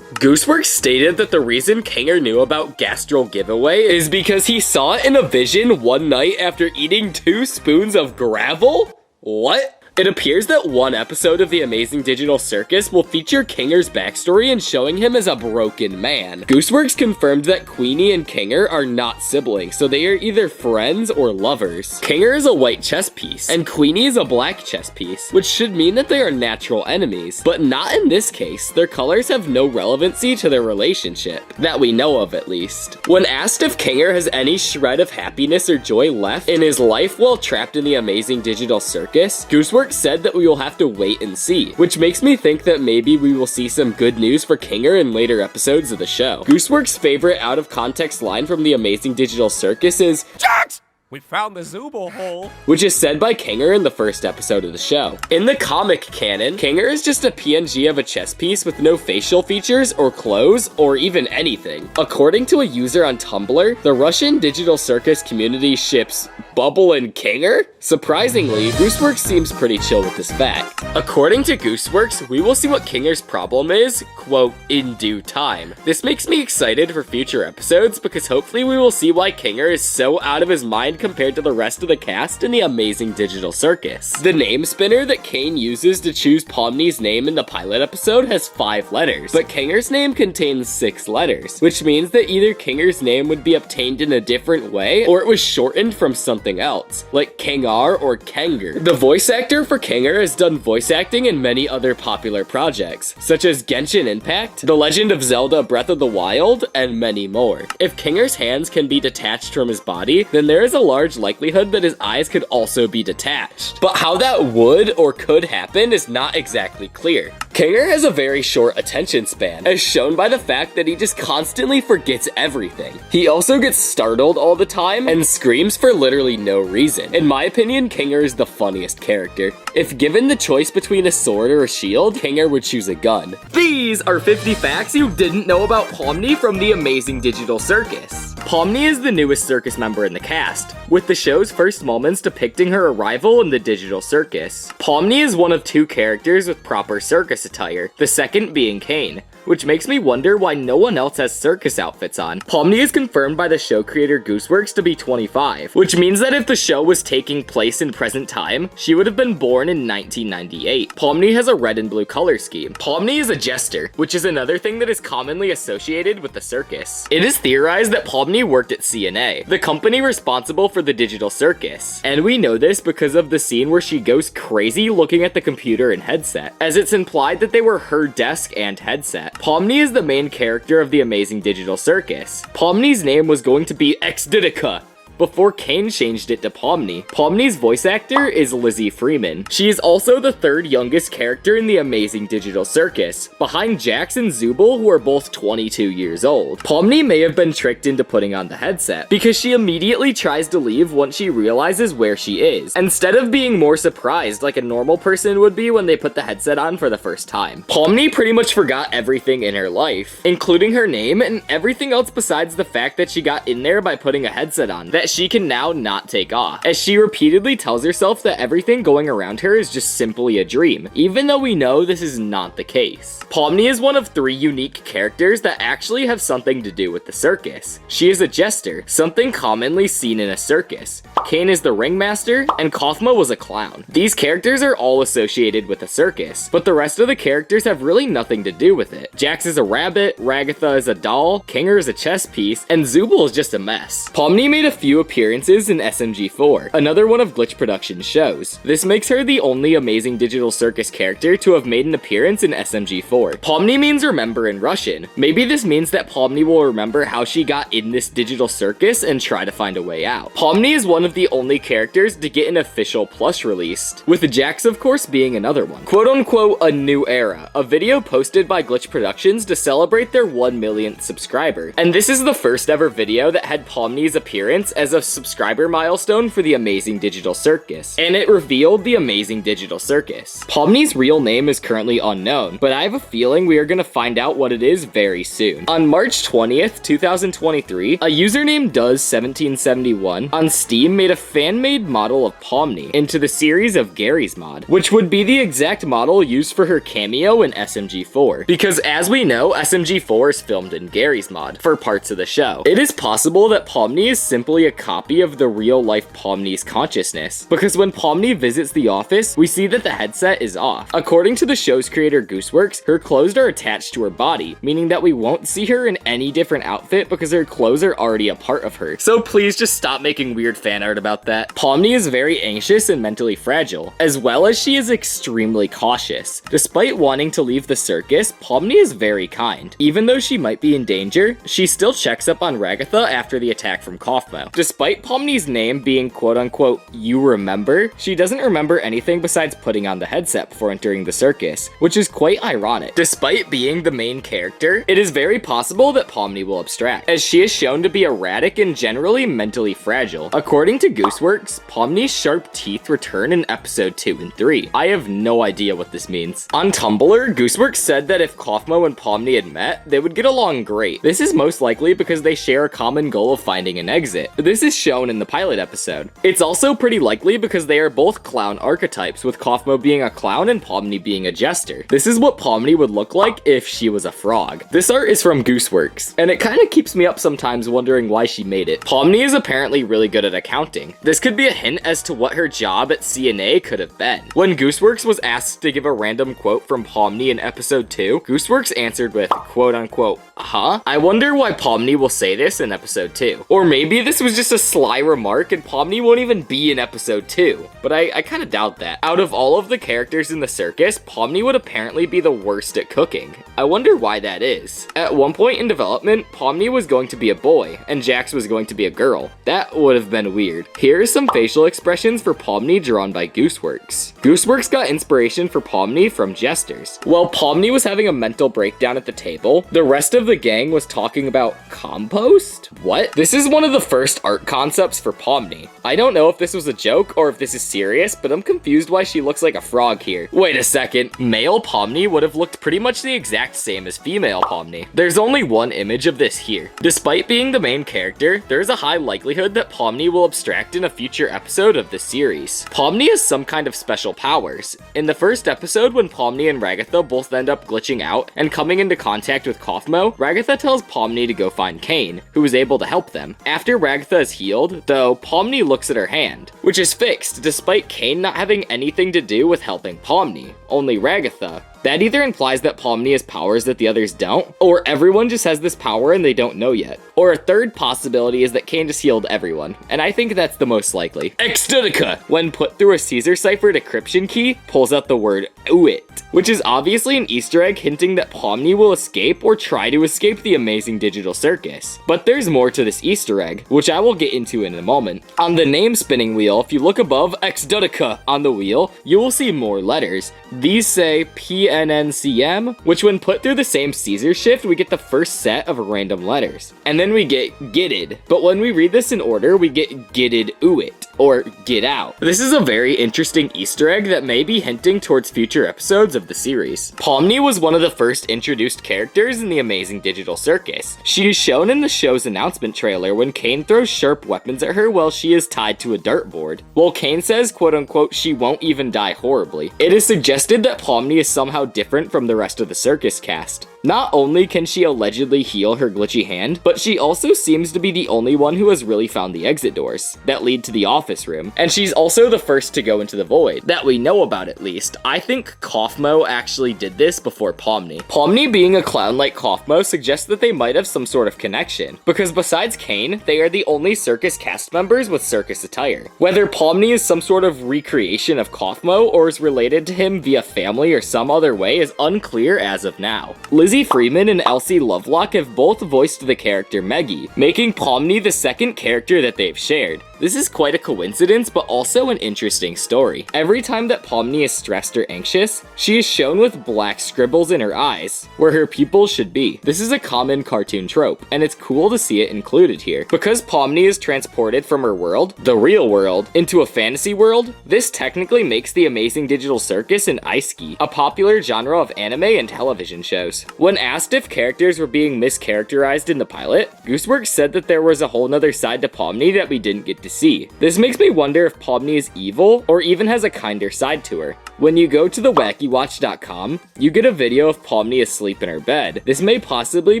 Gooseworks stated that the reason Kinger knew about Gastral Giveaway is because he saw it in a vision one night after eating 2 spoons of gravel? What? It appears that one episode of the Amazing Digital Circus will feature Kinger's backstory and showing him as a broken man. Gooseworks confirmed that Queenie and Kinger are not siblings, so they are either friends or lovers. Kinger is a white chess piece, and Queenie is a black chess piece, which should mean that they are natural enemies. But not in this case. Their colors have no relevancy to their relationship, that we know of at least. When asked if Kinger has any shred of happiness or joy left in his life while trapped in the Amazing Digital Circus, Gooseworks said that we will have to wait and see, which makes me think that maybe we will see some good news for Kinger in later episodes of the show. Gooseworks' favorite out-of-context line from the Amazing Digital Circus is, Jax! We found the Zooble hole. which is said by Kinger in the first episode of the show. In the comic canon, Kinger is just a PNG of a chess piece with no facial features or clothes or even anything. According to a user on Tumblr, the Russian Digital Circus community ships Bubble and Kinger? Surprisingly, Gooseworks seems pretty chill with this fact. According to Gooseworks, we will see what Kinger's problem is, quote, in due time. This makes me excited for future episodes because hopefully we will see why Kinger is so out of his mind compared to the rest of the cast in the Amazing Digital Circus. The name spinner that Kane uses to choose Pomni's name in the pilot episode has 5 letters, but Kinger's name contains 6 letters, which means that either Kinger's name would be obtained in a different way, or it was shortened from something else, like Kengar or Kenger. The voice actor for Kinger has done voice acting in many other popular projects, such as Genshin Impact, The Legend of Zelda Breath of the Wild, and many more. If Kinger's hands can be detached from his body, then there is a large likelihood that his eyes could also be detached. But how that would or could happen is not exactly clear. Kinger has a very short attention span, as shown by the fact that he just constantly forgets everything. He also gets startled all the time and screams for literally no reason. In my opinion, Kinger is the funniest character. If given the choice between a sword or a shield, Kinger would choose a gun. These are 50 facts you didn't know about Pomni from the Amazing Digital Circus. Pomni is the newest circus member in the cast, with the show's first moments depicting her arrival in the Digital Circus. Pomni is one of 2 characters with proper circus attire, the second being Kane, which makes me wonder why no one else has circus outfits on. Pomni is confirmed by the show creator Gooseworks to be 25, which means that if the show was taking place in present time, she would have been born in 1998. Pomni has a red and blue color scheme. Pomni is a jester, which is another thing that is commonly associated with the circus. It is theorized that Pomni worked at CNA, the company responsible for the digital circus. And we know this because of the scene where she goes crazy looking at the computer and headset, as it's implied that they were her desk and headset. Pomni is the main character of the Amazing Digital Circus. Pomni's name was going to be Exdidica before Kane changed it to Pomni. Pomni's voice actor is Lizzie Freeman. She is also the third youngest character in the Amazing Digital Circus, behind Jax and Zooble, who are both 22 years old. Pomni may have been tricked into putting on the headset, because she immediately tries to leave once she realizes where she is, instead of being more surprised like a normal person would be when they put the headset on for the first time. Pomni pretty much forgot everything in her life, including her name and everything else besides the fact that she got in there by putting a headset on, that she can now not take off, as she repeatedly tells herself that everything going around her is just simply a dream, even though we know this is not the case. Pomni is one of 3 unique characters that actually have something to do with the circus. She is a jester, something commonly seen in a circus. Kane is the ringmaster, and Kaufmo was a clown. These characters are all associated with a circus, but the rest of the characters have really nothing to do with it. Jax is a rabbit, Ragatha is a doll, Kinger is a chess piece, and Zooble is just a mess. Pomni made a few appearances in SMG4, another one of Glitch Productions shows. This makes her the only Amazing Digital Circus character to have made an appearance in SMG4. Pomni means remember in Russian. Maybe this means that Pomni will remember how she got in this digital circus and try to find a way out. Pomni is one of the only characters to get an official plush released, with Jax of course being another one. Quote unquote a new era, a video posted by Glitch Productions to celebrate their 1 millionth subscriber. And this is the first ever video that had Pomni's appearance as a subscriber milestone for the Amazing Digital Circus, and it revealed the Amazing Digital Circus. Pomni's real name is currently unknown, but I have a feeling we are gonna find out what it is very soon. On March 20th, 2023, a user named Does1771 on Steam made a fan-made model of Pomni into the series of Gary's mod, which would be the exact model used for her cameo in SMG4, because as we know, SMG4 is filmed in Gary's mod for parts of the show. It is possible that Pomni is simply a copy of the real-life Pomni's consciousness, because when Pomni visits the office, we see that the headset is off. According to the show's creator Gooseworks, her clothes are attached to her body, meaning that we won't see her in any different outfit because her clothes are already a part of her. So please just stop making weird fan art about that. Pomni is very anxious and mentally fragile, as well as she is extremely cautious. Despite wanting to leave the circus, Pomni is very kind. Even though she might be in danger, she still checks up on Ragatha after the attack from Kaufmo. Despite Pomni's name being quote-unquote you remember, she doesn't remember anything besides putting on the headset before entering the circus, which is quite ironic. Despite being the main character, it is very possible that Pomni will abstract, as she is shown to be erratic and generally mentally fragile. According to Gooseworks, Pomni's sharp teeth return in episode 2 and 3. I have no idea what this means. On Tumblr, Gooseworks said that if Kaufmo and Pomni had met, they would get along great. This is most likely because they share a common goal of finding an exit. This is shown in the pilot episode. It's also pretty likely because they are both clown archetypes, with Kaufmo being a clown and Pomni being a jester. This is what Pomni would look like if she was a frog. This art is from Gooseworks, and it kind of keeps me up sometimes wondering why she made it. Pomni is apparently really good at accounting. This could be a hint as to what her job at CNA could have been. When Gooseworks was asked to give a random quote from Pomni in episode 2, Gooseworks answered with quote unquote, huh? I wonder why Pomni will say this in episode 2. Or maybe this was just a sly remark and Pomni won't even be in episode 2, but I kind of doubt that. Out of all of the characters in the circus, Pomni would apparently be the worst at cooking. I wonder why that is. At one point in development, Pomni was going to be a boy, and Jax was going to be a girl. That would have been weird. Here are some facial expressions for Pomni drawn by Gooseworks. Gooseworks got inspiration for Pomni from jesters. While Pomni was having a mental breakdown at the table, the rest of the gang was talking about compost? What? This is one of the first art concepts for Pomni. I don't know if this was a joke or if this is serious, but I'm confused why she looks like a frog here. Wait a second, male Pomni would have looked pretty much the exact same as female Pomni. There's only one image of this here. Despite being the main character, there's a high likelihood that Pomni will abstract in a future episode of the series. Pomni has some kind of special powers. In the first episode, when Pomni and Ragatha both end up glitching out and coming into contact with Kaufmo, Ragatha tells Pomni to go find Kane, who is able to help them. After Ragatha is healed, though, Pomni looks at her hand, which is fixed despite Kane not having anything to do with helping Pomni, only Ragatha. That either implies that Pomni has powers that the others don't, or everyone just has this power and they don't know yet. Or a third possibility is that Kane just healed everyone, and I think that's the most likely. Extudica, when put through a Caesar cipher decryption key, pulls out the word "Uit," which is obviously an Easter egg hinting that Pomni will escape or try to escape the amazing digital circus. But there's more to this Easter egg, which I will get into in a moment. On the name spinning wheel, if you look above Extudica on the wheel, you will see more letters. These say PNNCM, which when put through the same Caesar shift, we get the first set of random letters. And then we get Gitted, but when we read this in order, we get Gitted Uit, or Get Out. This is a very interesting Easter egg that may be hinting towards future episodes of the series. Pomni was one of the first introduced characters in the Amazing Digital Circus. She is shown in the show's announcement trailer when Kane throws sharp weapons at her while she is tied to a dartboard. While Kane says, quote unquote, she won't even die horribly. It is suggested that Pomni is somehow different from the rest of the circus cast. Not only can she allegedly heal her glitchy hand, but she also seems to be the only one who has really found the exit doors that lead to the office room. And she's also the first to go into the void, that we know about at least. I think Kaufmo actually did this before Pomni. Pomni being a clown like Kaufmo suggests that they might have some sort of connection, because besides Kane, they are the only circus cast members with circus attire. Whether Pomni is some sort of recreation of Kaufmo or is related to him via family or some other way is unclear as of now. Lizzie Freeman and Elsie Lovelock have both voiced the character Meggie, making Pomni the second character that they've shared. This is quite a coincidence, but also an interesting story. Every time that Pomni is stressed or anxious, she is shown with black scribbles in her eyes, where her pupils should be. This is a common cartoon trope, and it's cool to see it included here. Because Pomni is transported from her world, the real world, into a fantasy world, this technically makes the Amazing Digital Circus an isekai, a popular genre of anime and television shows. When asked if characters were being mischaracterized in the pilot, Gooseworks said that there was a whole nother side to Pomni that we didn't get to see. This makes me wonder if Pomni is evil or even has a kinder side to her. When you go to thewackiewatch.com, you get a video of Pomni asleep in her bed. This may possibly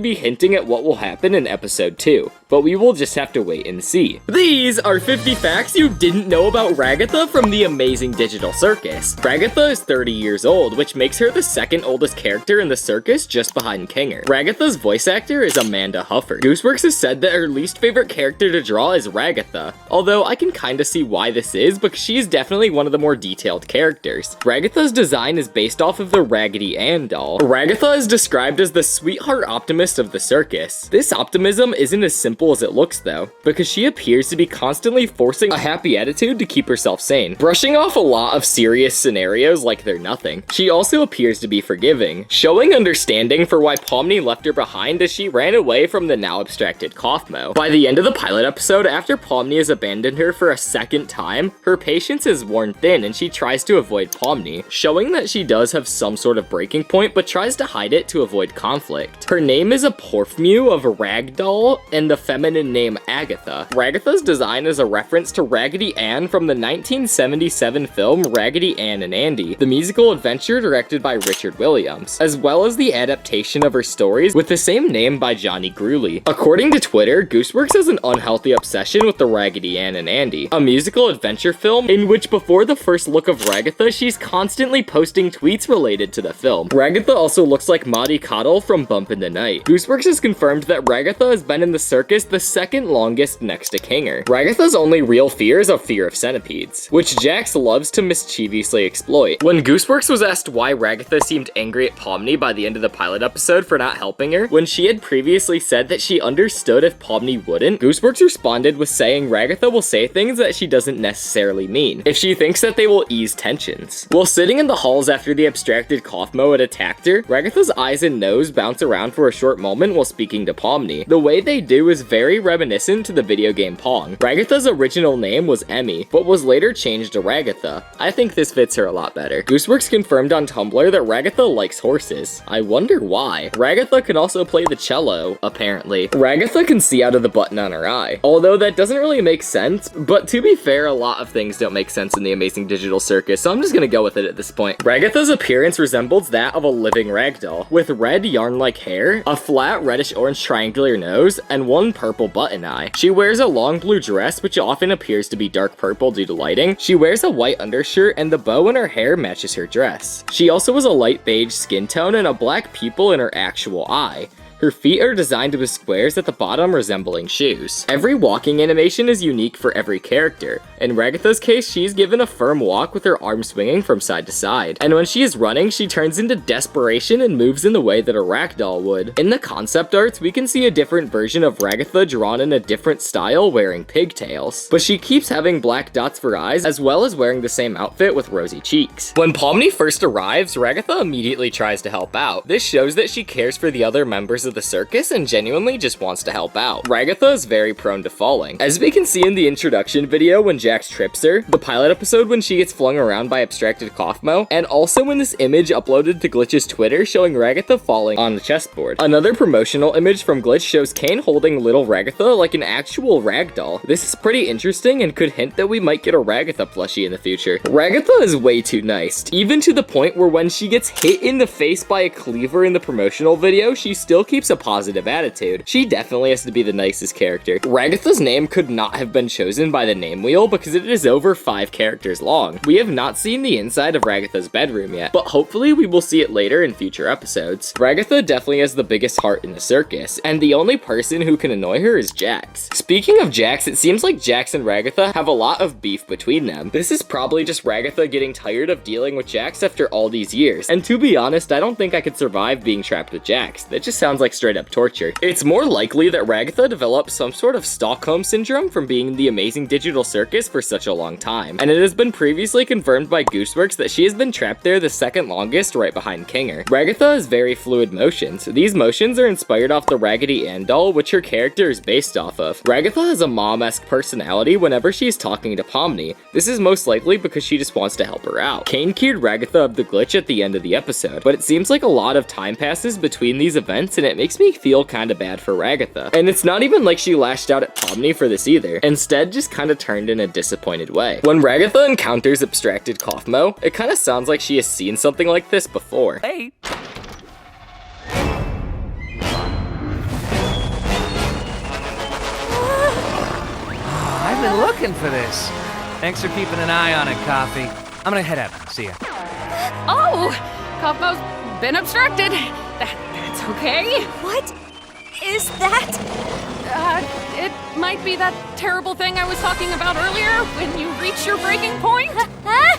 be hinting at what will happen in episode 2, but we will just have to wait and see. These are 50 facts you didn't know about Ragatha from the Amazing Digital Circus. Ragatha is 30 years old, which makes her the second oldest character in the circus just behind Kinger. Ragatha's voice actor is Amanda Huffer. Gooseworks has said that her least favorite character to draw is Ragatha, although I can kinda see why this is because she's definitely one of the more detailed characters. Ragatha's design is based off of the Raggedy Ann doll. Ragatha is described as the sweetheart optimist of the circus. This optimism isn't as simple as it looks though, because she appears to be constantly forcing a happy attitude to keep herself sane, brushing off a lot of serious scenarios like they're nothing. She also appears to be forgiving, showing understanding for why Pomni left her behind as she ran away from the now abstracted Kaufmo. By the end of the pilot episode, after Pomni has abandoned her for a second time, her patience is worn thin and she tries to avoid Pomni, showing that she does have some sort of breaking point but tries to hide it to avoid conflict. Her name is a porfmew of ragdoll and the feminine name Agatha. Ragatha's design is a reference to Raggedy Ann from the 1977 film Raggedy Ann and Andy, the musical adventure directed by Richard Williams, as well as the adaptation of her stories with the same name by Johnny Grewley. According to Twitter, Gooseworks has an unhealthy obsession with the Raggedy Ann and Andy, a musical adventure film in which before the first look of Ragatha, she's constantly posting tweets related to the film. Ragatha also looks like Maudie Cottle from Bump in the Night. Gooseworks has confirmed that Ragatha has been in the circus the second longest next to Kinger. Ragatha's only real fear is a fear of centipedes, which Jax loves to mischievously exploit. When Gooseworks was asked why Ragatha seemed angry at Pomni by the end of the pilot episode for not helping her, when she had previously said that she understood if Pomni wouldn't, Gooseworks responded with saying Ragatha will say things that she doesn't necessarily mean, if she thinks that they will ease tensions. While sitting in the halls after the abstracted Kaufmo had attacked her, Ragatha's eyes and nose bounce around for a short moment while speaking to Pomni. The way they do is very reminiscent to the video game Pong. Ragatha's original name was Emmy, but was later changed to Ragatha. I think this fits her a lot better. Gooseworks confirmed on Tumblr that Ragatha likes horses. I wonder why. Ragatha can also play the cello, apparently. Ragatha can see out of the button on her eye, although that doesn't really make sense, but to be fair, a lot of things don't make sense in the Amazing Digital Circus, so I'm just gonna go with it at this point. Ragatha's appearance resembles that of a living ragdoll, with red yarn-like hair, a flat reddish-orange triangular nose, and one purple button eye. She wears a long blue dress, which often appears to be dark purple due to lighting. She wears a white undershirt, and the bow in her hair matches her dress. She also has a light beige skin tone and a black pupil in her actual eye. Her feet are designed with squares at the bottom resembling shoes. Every walking animation is unique for every character. In Ragatha's case, she's given a firm walk with her arms swinging from side to side. And when she is running, she turns into desperation and moves in the way that a ragdoll would. In the concept arts, we can see a different version of Ragatha drawn in a different style wearing pigtails. But she keeps having black dots for eyes, as well as wearing the same outfit with rosy cheeks. When Pomni first arrives, Ragatha immediately tries to help out. This shows that she cares for the other members of the circus and genuinely just wants to help out. Ragatha is very prone to falling. As we can see in the introduction video when Jax trips her, the pilot episode when she gets flung around by abstracted Kaufmo, and also in this image uploaded to Glitch's Twitter showing Ragatha falling on the chessboard. Another promotional image from Glitch shows Kane holding little Ragatha like an actual ragdoll. This is pretty interesting and could hint that we might get a Ragatha plushie in the future. Ragatha is way too nice, even to the point where when she gets hit in the face by a cleaver in the promotional video, she still keeps a positive attitude. She definitely has to be the nicest character. Ragatha's name could not have been chosen by the name wheel because it is over 5 characters long. We have not seen the inside of Ragatha's bedroom yet, but hopefully we will see it later in future episodes. Ragatha definitely has the biggest heart in the circus, and the only person who can annoy her is Jax. Speaking of Jax, it seems like Jax and Ragatha have a lot of beef between them. This is probably just Ragatha getting tired of dealing with Jax after all these years, and to be honest, I don't think I could survive being trapped with Jax. That just sounds like straight up torture. It's more likely that Ragatha developed some sort of Stockholm syndrome from being in the Amazing Digital Circus for such a long time, and it has been previously confirmed by Gooseworks that she has been trapped there the second longest, right behind Kinger. Ragatha has very fluid motions. These motions are inspired off the Raggedy Ann doll, which her character is based off of. Ragatha has a mom-esque personality whenever she is talking to Pomni. This is most likely because she just wants to help her out. Kane cured Ragatha of the glitch at the end of the episode, but it seems like a lot of time passes between these events and it makes me feel kinda bad for Ragatha. And it's not even like she lashed out at Pomni for this either. Instead, just kinda turned in a disappointed way. When Ragatha encounters abstracted Kaufmo, it kinda sounds like she has seen something like this before. Hey! I've been looking for this. Thanks for keeping an eye on it, Coffee. I'm gonna head out. See ya. Oh! Kaufmo's been abstracted. That's okay. What is that? It might be that terrible thing I was talking about earlier when you reach your breaking point.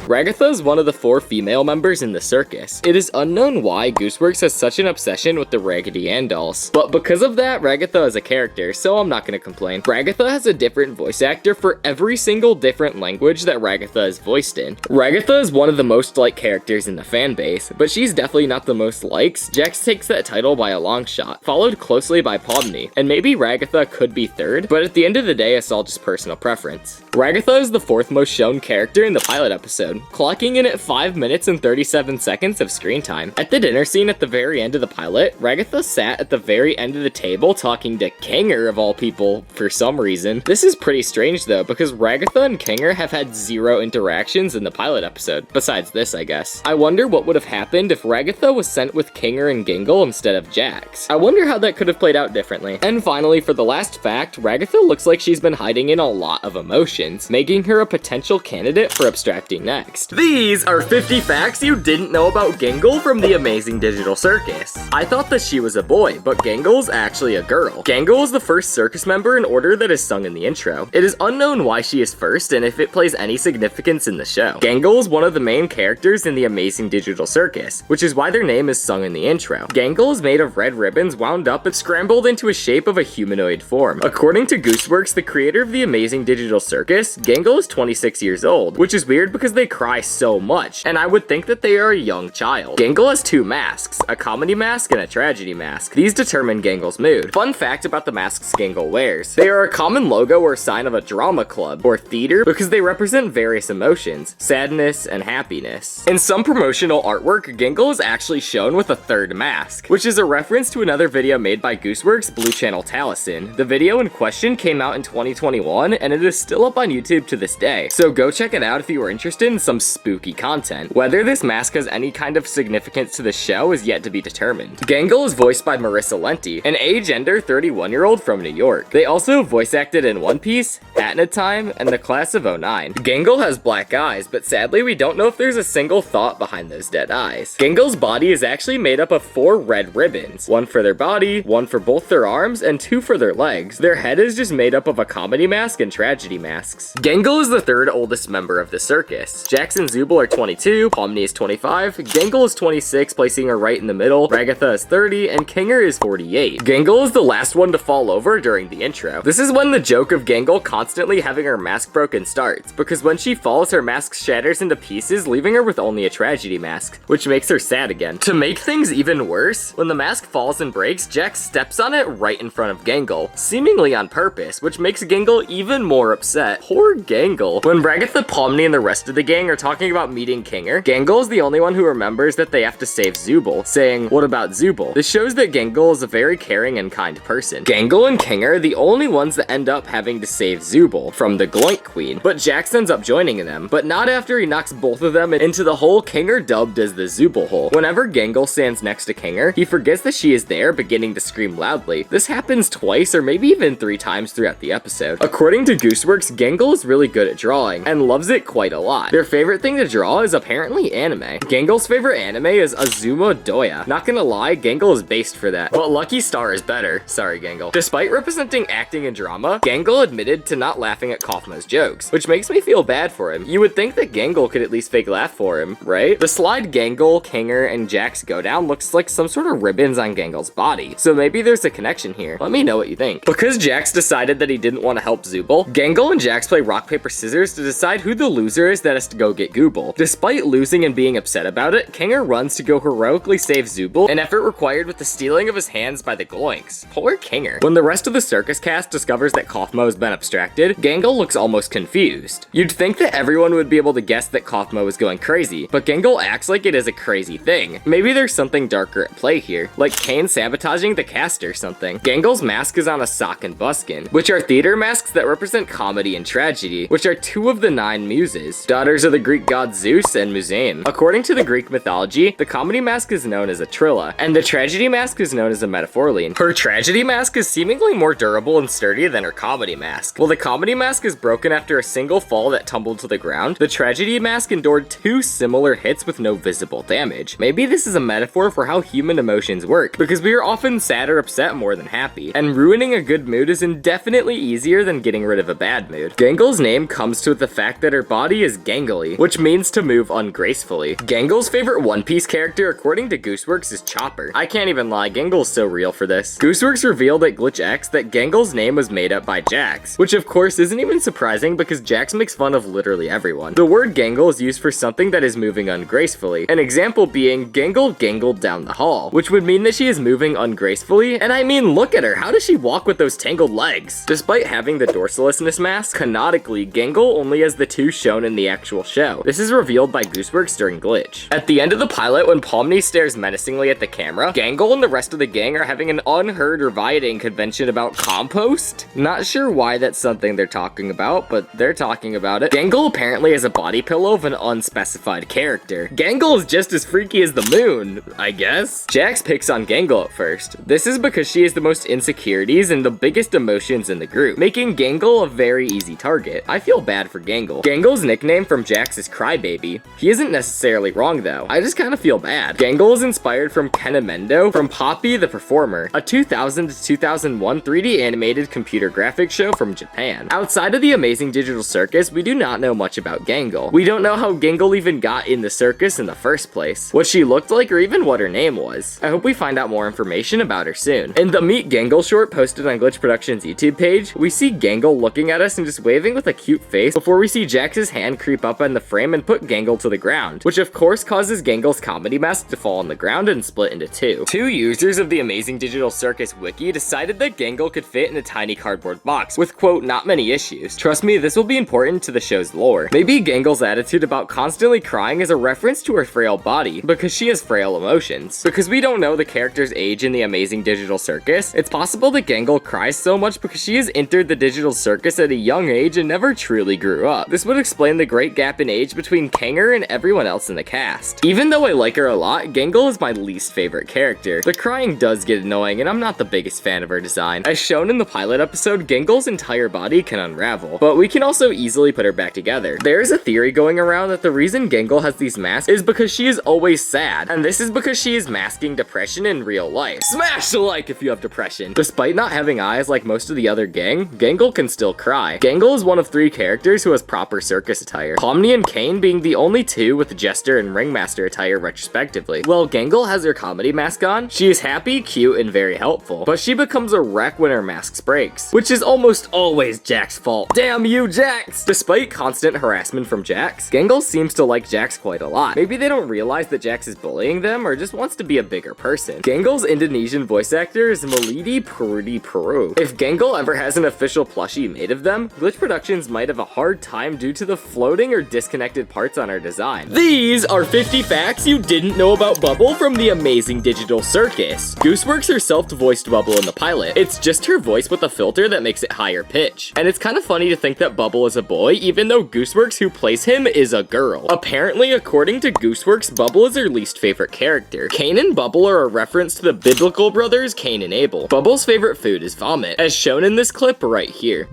Ragatha is one of the 4 female members in the circus. It is unknown why Gooseworks has such an obsession with the Raggedy Ann dolls, but because of that, Ragatha is a character, so I'm not gonna complain. Ragatha has a different voice actor for every single different language that Ragatha is voiced in. Ragatha is one of the most liked characters in the fan base, but she's definitely not the most likes. Jax takes that title by a long shot, followed closely by Pomni, and maybe Ragatha could be 3rd, but at the end of the day, it's all just personal preference. Ragatha is the 4th most shown character in the pilot episode, clocking in at 5 minutes and 37 seconds of screen time. At the dinner scene at the very end of the pilot, Ragatha sat at the very end of the table talking to Kinger of all people for some reason. This is pretty strange though, because Ragatha and Kinger have had 0 interactions in the pilot episode, besides this I guess. I wonder what would have happened if Ragatha was sent with Kinger and Gangle instead of Jax. I wonder how that could have played out differently. And finally, for the last fact, Ragatha looks like she's been hiding in a lot of emotions, making her a potential candidate for abstracting next. These are 50 facts you didn't know about Gangle from the Amazing Digital Circus. I thought that she was a boy, but Gangle's actually a girl. Gangle is the first circus member in order that is sung in the intro. It is unknown why she is first and if it plays any significance in the show. Gangle is one of the main characters in the Amazing Digital Circus, which is why their name is sung in the intro. Gangle is made of red ribbons wound up and scrambled into a shape of a humanoid form. According to Gooseworks, the creator creator of the Amazing Digital Circus, Gangle is 26 years old, which is weird because they cry so much, and I would think that they are a young child. Gangle has 2 masks, a comedy mask and a tragedy mask. These determine Gangle's mood. Fun fact about the masks Gangle wears. They are a common logo or sign of a drama club or theater because they represent various emotions, sadness and happiness. In some promotional artwork, Gangle is actually shown with a 3rd mask, which is a reference to another video made by Gooseworks' Blue Channel Taliesin. The video in question came out in 2021 and it is still up on YouTube to this day, so go check it out if you are interested in some spooky content. Whether this mask has any kind of significance to the show is yet to be determined. Gangle is voiced by Marissa Lenti, an agender 31-year-old from New York. They also voice acted in One Piece, Hat in a Time, and The Class of '09. Gangle has black eyes, but sadly we don't know if there's a single thought behind those dead eyes. Gangle's body is actually made up of 4 red ribbons, 1 for their body, 1 for both their arms, and 2 for their legs. Their head is just made up of a comedy mask and tragedy masks. Gangle is the 3rd oldest member of the circus. Jax and Zooble are 22, Pomni is 25, Gangle is 26, placing her right in the middle, Ragatha is 30, and Kinger is 48. Gangle is the last one to fall over during the intro. This is when the joke of Gangle constantly having her mask broken starts, because when she falls, her mask shatters into pieces, leaving her with only a tragedy mask, which makes her sad again. To make things even worse, when the mask falls and breaks, Jax steps on it right in front of Gangle, seemingly on purpose, which makes Gangle even more upset. Poor Gangle. When Ragatha, Pomni, and the rest of the gang are talking about meeting Kinger, Gangle is the only one who remembers that they have to save Zooble, saying, "What about Zooble?" This shows that Gangle is a very caring and kind person. Gangle and Kinger are the only ones that end up having to save Zooble from the Gloink Queen, but Jax ends up joining them, but not after he knocks both of them into the hole Kinger dubbed as the Zooble hole. Whenever Gangle stands next to Kinger, he forgets that she is there, beginning to scream loudly. This happens twice or maybe even 3 times throughout the episode. According to Gooseworks, Gangle is really good at drawing and loves it quite a lot. Their favorite thing to draw is apparently anime. Gangle's favorite anime is Azuma Doya. Not gonna lie, Gangle is based for that, but Lucky Star is better. Sorry, Gangle. Despite representing acting and drama, Gangle admitted to not laughing at Kaufma's jokes, which makes me feel bad for him. You would think that Gangle could at least fake laugh for him, right? The slide Gangle, Kinger, and Jax go down looks like some sort of ribbons on Gangle's body, so maybe there's a connection here. Let me know what you think. Because Jax decided that he didn't want to help Zooble, Gangle and Jax play rock, paper, scissors to decide who the loser is that has to go get Gooble. Despite losing and being upset about it, Kinger runs to go heroically save Zooble, an effort required with the stealing of his hands by the Gloinks. Poor Kinger. When the rest of the circus cast discovers that Kaufmo has been abstracted, Gangle looks almost confused. You'd think that everyone would be able to guess that Kaufmo is going crazy, but Gangle acts like it is a crazy thing. Maybe there's something darker at play here, like Kane sabotaging the cast or something. Gangle's mask is on a sock and buskin, which are theater masks that represent comedy and tragedy, which are 2 of the 9 muses, daughters of the Greek god Zeus and Musaeum. According to the Greek mythology, the comedy mask is known as a Trilla, and the tragedy mask is known as a Metaphorline. Her tragedy mask is seemingly more durable and sturdy than her comedy mask. While the comedy mask is broken after a single fall that tumbled to the ground, the tragedy mask endured 2 similar hits with no visible damage. Maybe this is a metaphor for how human emotions work, because we are often sad or upset more than happy, and ruining a good mood is indefinitely easier than getting rid of a bad mood. Gangle's name comes to the fact that her body is gangly, which means to move ungracefully. Gangle's favorite One Piece character, according to Gooseworks, is Chopper. I can't even lie, Gangle's so real for this. Gooseworks revealed at Glitch X that Gangle's name was made up by Jax, which of course isn't even surprising because Jax makes fun of literally everyone. The word gangle is used for something that is moving ungracefully, an example being Gangle gangled down the hall, which would mean that she is moving ungracefully, and I mean, look at her, how does she walk with those tangled legs? Despite having the dorsalessness mask, canonically, Gangle only has the 2 shown in the actual show. This is revealed by Gooseworks during Glitch. At the end of the pilot, when Pomni stares menacingly at the camera, Gangle and the rest of the gang are having an unheard rioting convention about compost? Not sure why that's something they're talking about, but they're talking about it. Gangle apparently has a body pillow of an unspecified character. Gangle is just as freaky as the moon, I guess. Jax picks on Gangle at first. This is because she has the most insecurities and the biggest emotions in the group, making Gangle a very easy target. I feel bad for Gangle. Gangle's nickname from Jax is Crybaby. He isn't necessarily wrong though. I just kind of feel bad. Gangle is inspired from Kenemendo from Poppy the Performer, a 2000 to 2001 3D animated computer graphics show from Japan. Outside of the Amazing Digital Circus, we do not know much about Gangle. We don't know how Gangle even got in the circus in the first place, what she looked like, or even what her name was. I hope we find out more information about her soon. In the Meet Gangle short posted on Glitch Productions YouTube page, we see Gangle looking at us and just waving with a cute face before we see Jax's hand creep up in the frame and put Gangle to the ground, which of course causes Gangle's comedy mask to fall on the ground and split into two. Two users of the Amazing Digital Circus wiki decided that Gangle could fit in a tiny cardboard box with, quote, not many issues. Trust me, this will be important to the show's lore. Maybe Gangle's attitude about constantly crying is a reference to her frail body, because she has frail emotions. Because we don't know the character's age in the Amazing Digital Circus, it's possible that Gangle cries so much because she has entered the digital circus at a young age and never truly grew up. This would explain the great gap in age between Kanger and everyone else in the cast. Even though I like her a lot, Gangle is my least favorite character. The crying does get annoying and I'm not the biggest fan of her design. As shown in the pilot episode, Gangle's entire body can unravel, but we can also easily put her back together. There's a theory going around that the reason Gangle has these masks is because she is always sad, and this is because she is masking depression in real life. Smash the like if you have depression. Despite not having eyes like most of the other gang, Gangle can still cry. Gangle is one of 3 characters who has proper circus attire, Pomni and Kane being the only 2 with Jester and Ringmaster attire respectively. While Gangle has her comedy mask on, she is happy, cute, and very helpful, but she becomes a wreck when her mask breaks, which is almost always Jax's fault. Damn you, Jax! Despite constant harassment from Jax, Gangle seems to like Jax quite a lot. Maybe they don't realize that Jax is bullying them or just wants to be a bigger person. Gangle's Indonesian voice actor is Melidi Purudi Peru. If Gangle ever has an official plushie made of them, Glitch Productions might have a hard time due to the floating or disconnected parts on her design. These are 50 facts you didn't know about Bubble from the Amazing Digital Circus. Gooseworks herself voiced Bubble in the pilot. It's just her voice with a filter that makes it higher pitch. And it's kind of funny to think that Bubble is a boy, even though Gooseworks, who plays him, is a girl. Apparently, according to Gooseworks, Bubble is her least favorite character. Kane and Bubble are a reference to the biblical brothers Cain and Abel. Bubble's favorite food is vomit, as shown in this clip right here.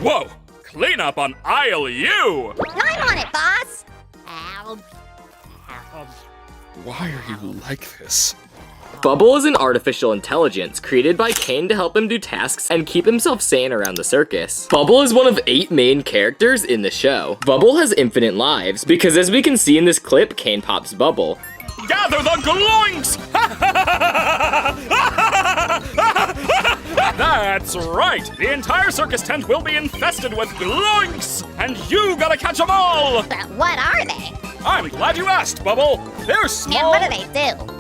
Whoa! Clean up on aisle U! I'm on it, boss. Why are you like this? Bubble is an artificial intelligence created by Kane to help him do tasks and keep himself sane around the circus. Bubble is one of 8 main characters in the show. Bubble has infinite lives, because as we can see in this clip, Kane pops Bubble. Gather the gloinks! That's right! The entire circus tent will be infested with gloinks! And you gotta catch them all! But what are they? I'm glad you asked, Bubble! They're small... And what do they do?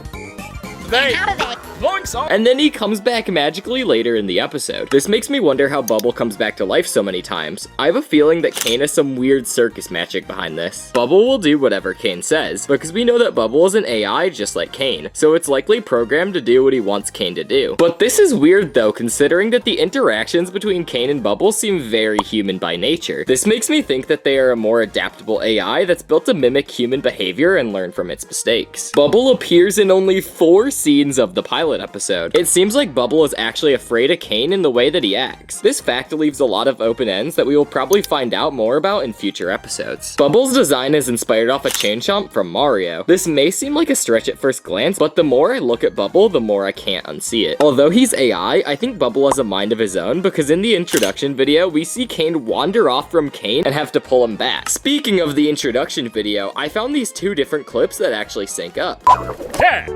How do they... Gloinks are... And then he comes back magically later in the episode. This makes me wonder how Bubble comes back to life so many times. I have a feeling that Kane has some weird circus magic behind this. Bubble will do whatever Kane says, because we know that Bubble is an AI just like Kane, so it's likely programmed to do what he wants Kane to do. But this is weird though, considering that the interactions between Kane and Bubble seem very human by nature. This makes me think that they are a more adaptable AI that's built to mimic human behavior and learn from its mistakes. Bubble appears in only 4 scenes of the pilot episode. It seems like Bubble is actually afraid of Kane in the way that he acts. This fact leaves a lot of open ends that we will probably find out more about in future episodes. Bubble's design is inspired off a chain chomp from Mario. This may seem like a stretch at first glance, but the more I look at Bubble, the more I can't unsee it. Although he's AI, I think Bubble has a mind of his own, because in the introduction video, we see Kane wander off from Kane and have to pull him back. Speaking of the introduction video, I found these 2 different clips that actually sync up. Yeah.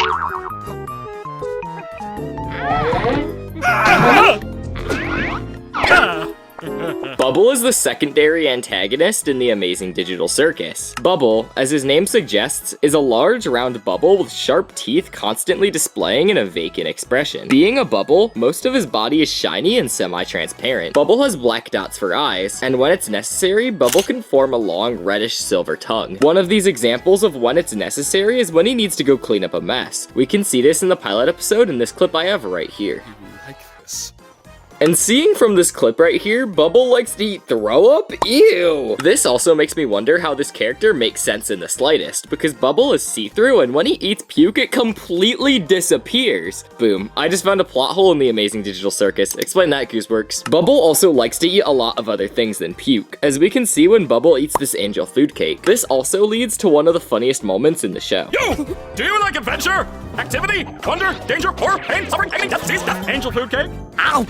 Bubble is the secondary antagonist in the Amazing Digital Circus. Bubble, as his name suggests, is a large round bubble with sharp teeth constantly displaying a vacant expression. Being a bubble, most of his body is shiny and semi-transparent. Bubble has black dots for eyes, and when it's necessary, Bubble can form a long reddish silver tongue. One of these examples of when it's necessary is when he needs to go clean up a mess. We can see this in the pilot episode in this clip I have right here. You like this? And seeing from this clip right here, Bubble likes to eat throw up? Ew! This also makes me wonder how this character makes sense in the slightest, because Bubble is see-through and when he eats puke, it completely disappears. Boom. I just found a plot hole in the Amazing Digital Circus. Explain that, Gooseworks. Bubble also likes to eat a lot of other things than puke, as we can see when Bubble eats this angel food cake. This also leads to one of the funniest moments in the show. You! Do you like adventure? Activity? Wonder? Danger? Horror? Pain? Suffering? Agony? Death? Disease? Death? Angel food cake? Ow!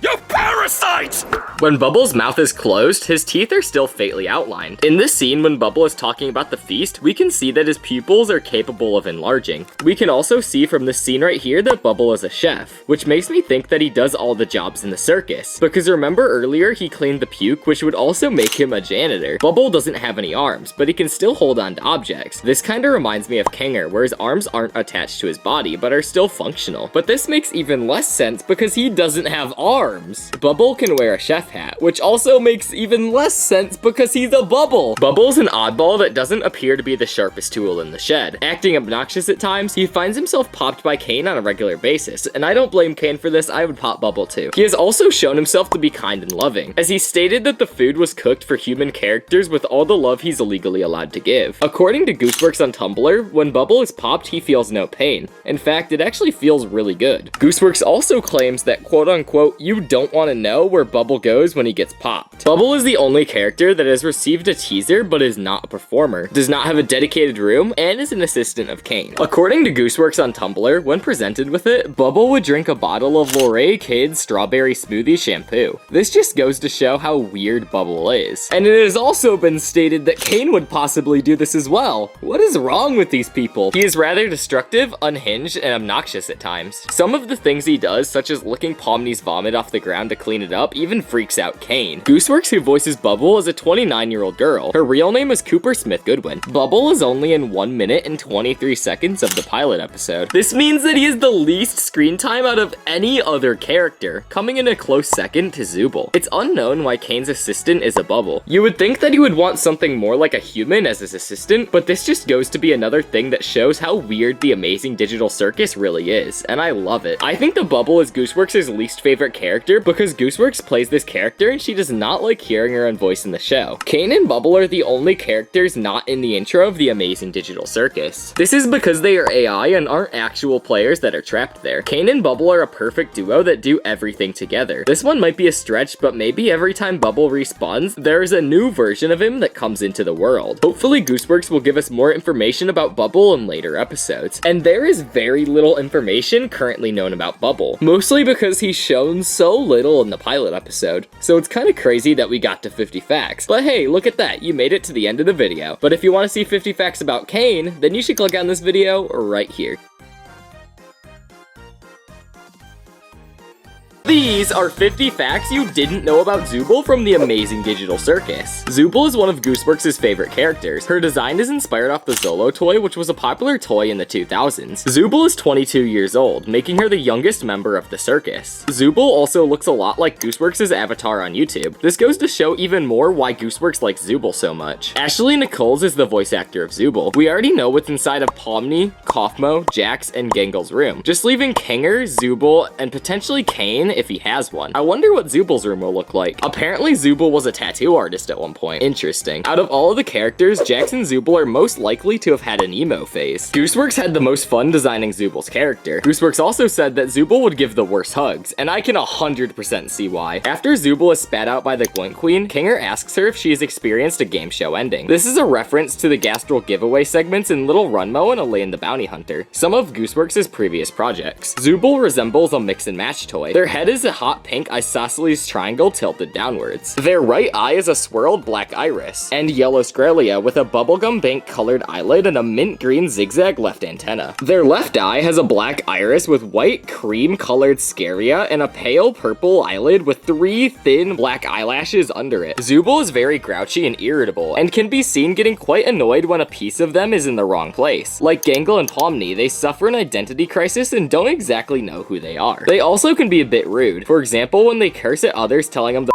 You parasite! When Bubble's mouth is closed, his teeth are still faintly outlined. In this scene, when Bubble is talking about the feast, we can see that his pupils are capable of enlarging. We can also see from this scene right here that Bubble is a chef, which makes me think that he does all the jobs in the circus. Because remember earlier, he cleaned the puke, which would also make him a janitor. Bubble doesn't have any arms, but he can still hold on to objects. This kinda reminds me of Kanger, where his arms aren't attached to his body, but are still functional. But this makes even less sense because he doesn't have arms. Bubble can wear a chef hat, which also makes even less sense because he's a Bubble. Bubble's an oddball that doesn't appear to be the sharpest tool in the shed. Acting obnoxious at times, he finds himself popped by Kane on a regular basis, and I don't blame Kane for this, I would pop Bubble too. He has also shown himself to be kind and loving, as he stated that the food was cooked for human characters with all the love he's legally allowed to give. According to Gooseworks on Tumblr, when Bubble is popped, he feels no pain. In fact, it actually feels really good. Gooseworks also claims that quote unquote, you don't want to know where Bubble goes when he gets popped. Bubble is the only character that has received a teaser but is not a performer, does not have a dedicated room, and is an assistant of Kane. According to Gooseworks on Tumblr, when presented with it, Bubble would drink a bottle of Lorraine Kids Strawberry Smoothie shampoo. This just goes to show how weird Bubble is. And it has also been stated that Kane would possibly do this as well. What is wrong with these people? He is rather destructive, unhinged, and obnoxious at times. Some of the things he does, such as licking Pomni's vomit off the ground to clean it up, even freaks out Kane. Gooseworks, who voices Bubble, is a 29-year-old girl. Her real name is Cooper Smith Goodwin. Bubble is only in 1 minute and 23 seconds of the pilot episode. This means that he has the least screen time out of any other character, coming in a close second to Zooble. It's unknown why Kane's assistant is a Bubble. You would think that he would want something more like a human as his assistant, but this just goes to be another thing that shows how weird the Amazing Digital Circus really is, and I love it. I think the Bubble is Gooseworks' least favorite character because Gooseworks plays this character and she does not like hearing her own voice in the show. Kane and Bubble are the only characters not in the intro of the Amazing Digital Circus. This is because they are AI and aren't actual players that are trapped there. Kane and Bubble are a perfect duo that do everything together. This one might be a stretch, but maybe every time Bubble respawns, there is a new version of him that comes into the world. Hopefully Gooseworks will give us more information about Bubble in later episodes. And there is very little information currently known about Bubble, mostly because he's shown so little in the pilot episode. So it's kind of crazy that we got to 50 facts. But hey, look at that, you made it to the end of the video. But if you want to see 50 facts about Kane, then you should click on this video right here. These are 50 facts you didn't know about Zooble from the Amazing Digital Circus. Zooble is one of Gooseworks' favorite characters. Her design is inspired off the Zolo toy, which was a popular toy in the 2000s. Zooble is 22 years old, making her the youngest member of the circus. Zooble also looks a lot like Gooseworks' avatar on YouTube. This goes to show even more why Gooseworks likes Zooble so much. Ashley Nichols is the voice actor of Zooble. We already know what's inside of Pomni, Kaufmo, Jax, and Gangle's room, just leaving Kanger, Zooble, and potentially Kane if he has one. I wonder what Zooble's room will look like. Apparently Zooble was a tattoo artist at one point. Interesting. Out of all of the characters, Jax and Zooble are most likely to have had an emo phase. Gooseworks had the most fun designing Zooble's character. Gooseworks also said that Zooble would give the worst hugs, and I can 100% see why. After Zooble is spat out by the Glint Queen, Kanger asks her if she has experienced a game show ending. This is a reference to the Gastral giveaway segments in Little Runmo and Elaine the Bounty Hunter, some of Gooseworks' previous projects. Zooble resembles a mix and match toy. Their head is a hot pink isosceles triangle tilted downwards. Their right eye is a swirled black iris, and yellow scralia with a bubblegum bank colored eyelid and a mint green zigzag left antenna. Their left eye has a black iris with white cream colored scaria and a pale purple eyelid with 3 thin black eyelashes under it. Zooble is very grouchy and irritable, and can be seen getting quite annoyed when a piece of them is in the wrong place. Like Gangle and Pomni, they suffer an identity crisis and don't exactly know who they are. They also can be a bit rude. For example, when they curse at others telling them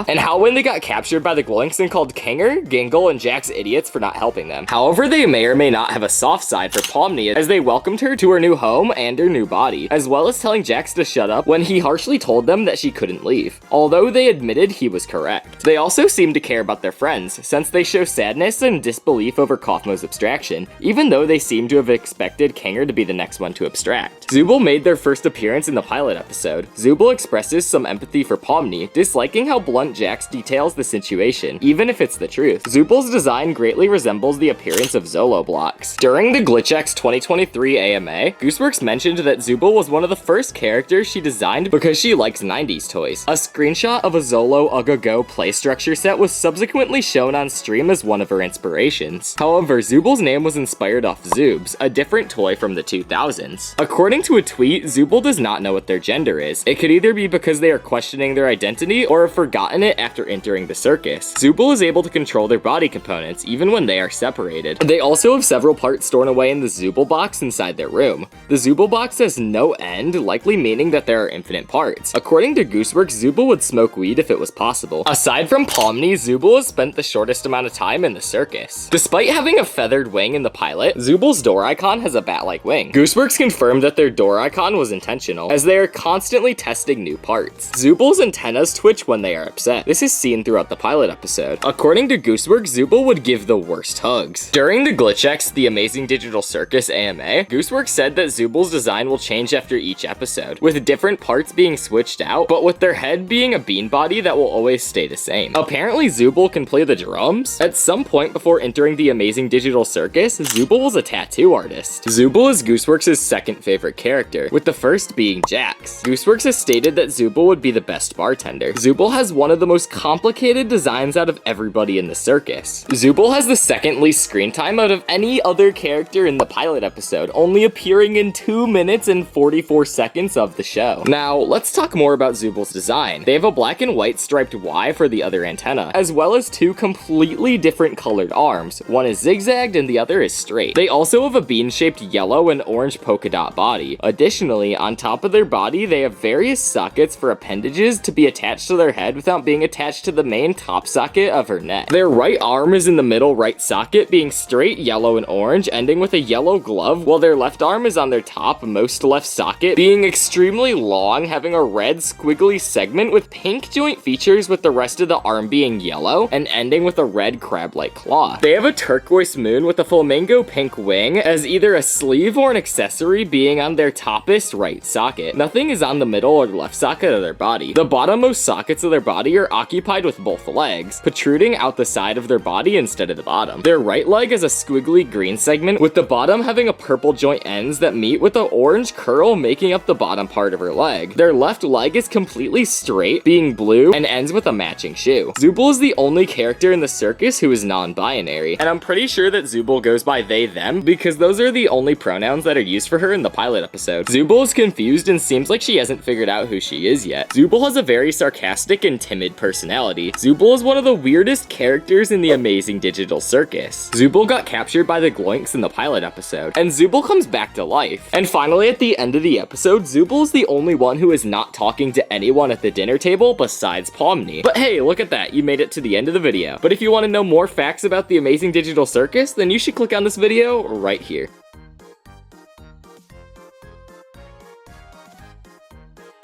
and how when they got captured by the Gloinks and called Kanger, Gangle, and Jax idiots for not helping them. However, they may or may not have a soft side for Pomni as they welcomed her to her new home and her new body, as well as telling Jax to shut up when he harshly told them that she couldn't leave, although they admitted he was correct. They also seem to care about their friends, since they show sadness and disbelief over Kaufmo's abstraction, even though they seem to have expected Kanger to be the next one to abstract. Zooble made their first appearance in the pilot episode. Zooble expresses some empathy for Pomni, disliking how blunt Jax details the situation, even if it's the truth. Zooble's design greatly resembles the appearance of Zolo blocks. During the GlitchX 2023 AMA, Gooseworks mentioned that Zooble was one of the first characters she designed because she likes 90s toys. A screenshot of a Zolo Ugga-Go play structure set was subsequently shown on stream as one of her inspirations. However, Zooble's name was inspired off Zoobs, a different toy from the 2000s. According to a tweet, Zooble does not know what their gender is. It could either be because they are questioning their identity or have forgotten it after entering the circus. Zooble is able to control their body components even when they are separated. They also have several parts stored away in the Zooble box inside their room. The Zooble box has no end, likely meaning that there are infinite parts. According to Gooseworks, Zooble would smoke weed if it was possible. Aside from Pomni, Zooble has spent the shortest amount of time in the circus. Despite having a feathered wing in the pilot, Zooble's door icon has a bat-like wing. Gooseworks confirmed that their door icon was intentional, as they are constantly testing new parts. Zooble's antennas twitch when they are upset. This is seen throughout the pilot episode. According to Gooseworks, Zooble would give the worst hugs. During the GlitchX, the Amazing Digital Circus AMA, Gooseworks said that Zooble's design will change after each episode, with different parts being switched out, but with their head being a bean body that will always stay the same. Apparently, Zooble can play the drums. At some point before entering the Amazing Digital Circus, Zooble was a tattoo artist. Zooble is Gooseworks' second favorite character, with the first being Jax. Gooseworks has stated that Zooble would be the best bartender. Zooble has one of the most complicated designs out of everybody in the circus. Zooble has the second least screen time out of any other character in the pilot episode, only appearing in 2 minutes and 44 seconds of the show. Now, let's talk more about Zooble's design. They have a black and white striped Y for the other antenna, as well as 2 completely different colored arms. One is zigzagged and the other is straight. They also have a bean-shaped yellow and orange polka dot body. Additionally, on top of their body, they have various sockets for appendages to be attached to their head without being attached to the main top socket of her neck. Their right arm is in the middle right socket, being straight yellow and orange, ending with a yellow glove, while their left arm is on their top most left socket, being extremely long, having a red squiggly segment with pink joint features, with the rest of the arm being yellow, and ending with a red crab-like claw. They have a turquoise moon with a flamingo pink wing as either a sleeve or an accessory, being on their toppest right socket. Nothing is on the middle or the left socket of their body. The bottommost sockets of their body are occupied with both legs, protruding out the side of their body instead of the bottom. Their right leg is a squiggly green segment, with the bottom having a purple joint ends that meet with the orange curl making up the bottom part of her leg. Their left leg is completely straight, being blue, and ends with a matching shoe. Zooble is the only character in the circus who is non-binary, and I'm pretty sure that Zooble goes by they, them, because those are the only pronouns that are used for her in the pilot episode. Zooble is confused and seems like she hasn't figured out who she is yet. Zooble has a very sarcastic and timid personality. Zooble is one of the weirdest characters in the Amazing Digital Circus. Zooble got captured by the Gloinks in the pilot episode, and Zooble comes back to life. And finally, at the end of the episode, Zooble is the only one who is not talking to anyone at the dinner table besides Pomni. But hey, look at that, you made it to the end of the video. But if you want to know more facts about the Amazing Digital Circus, then you should click on this video right here.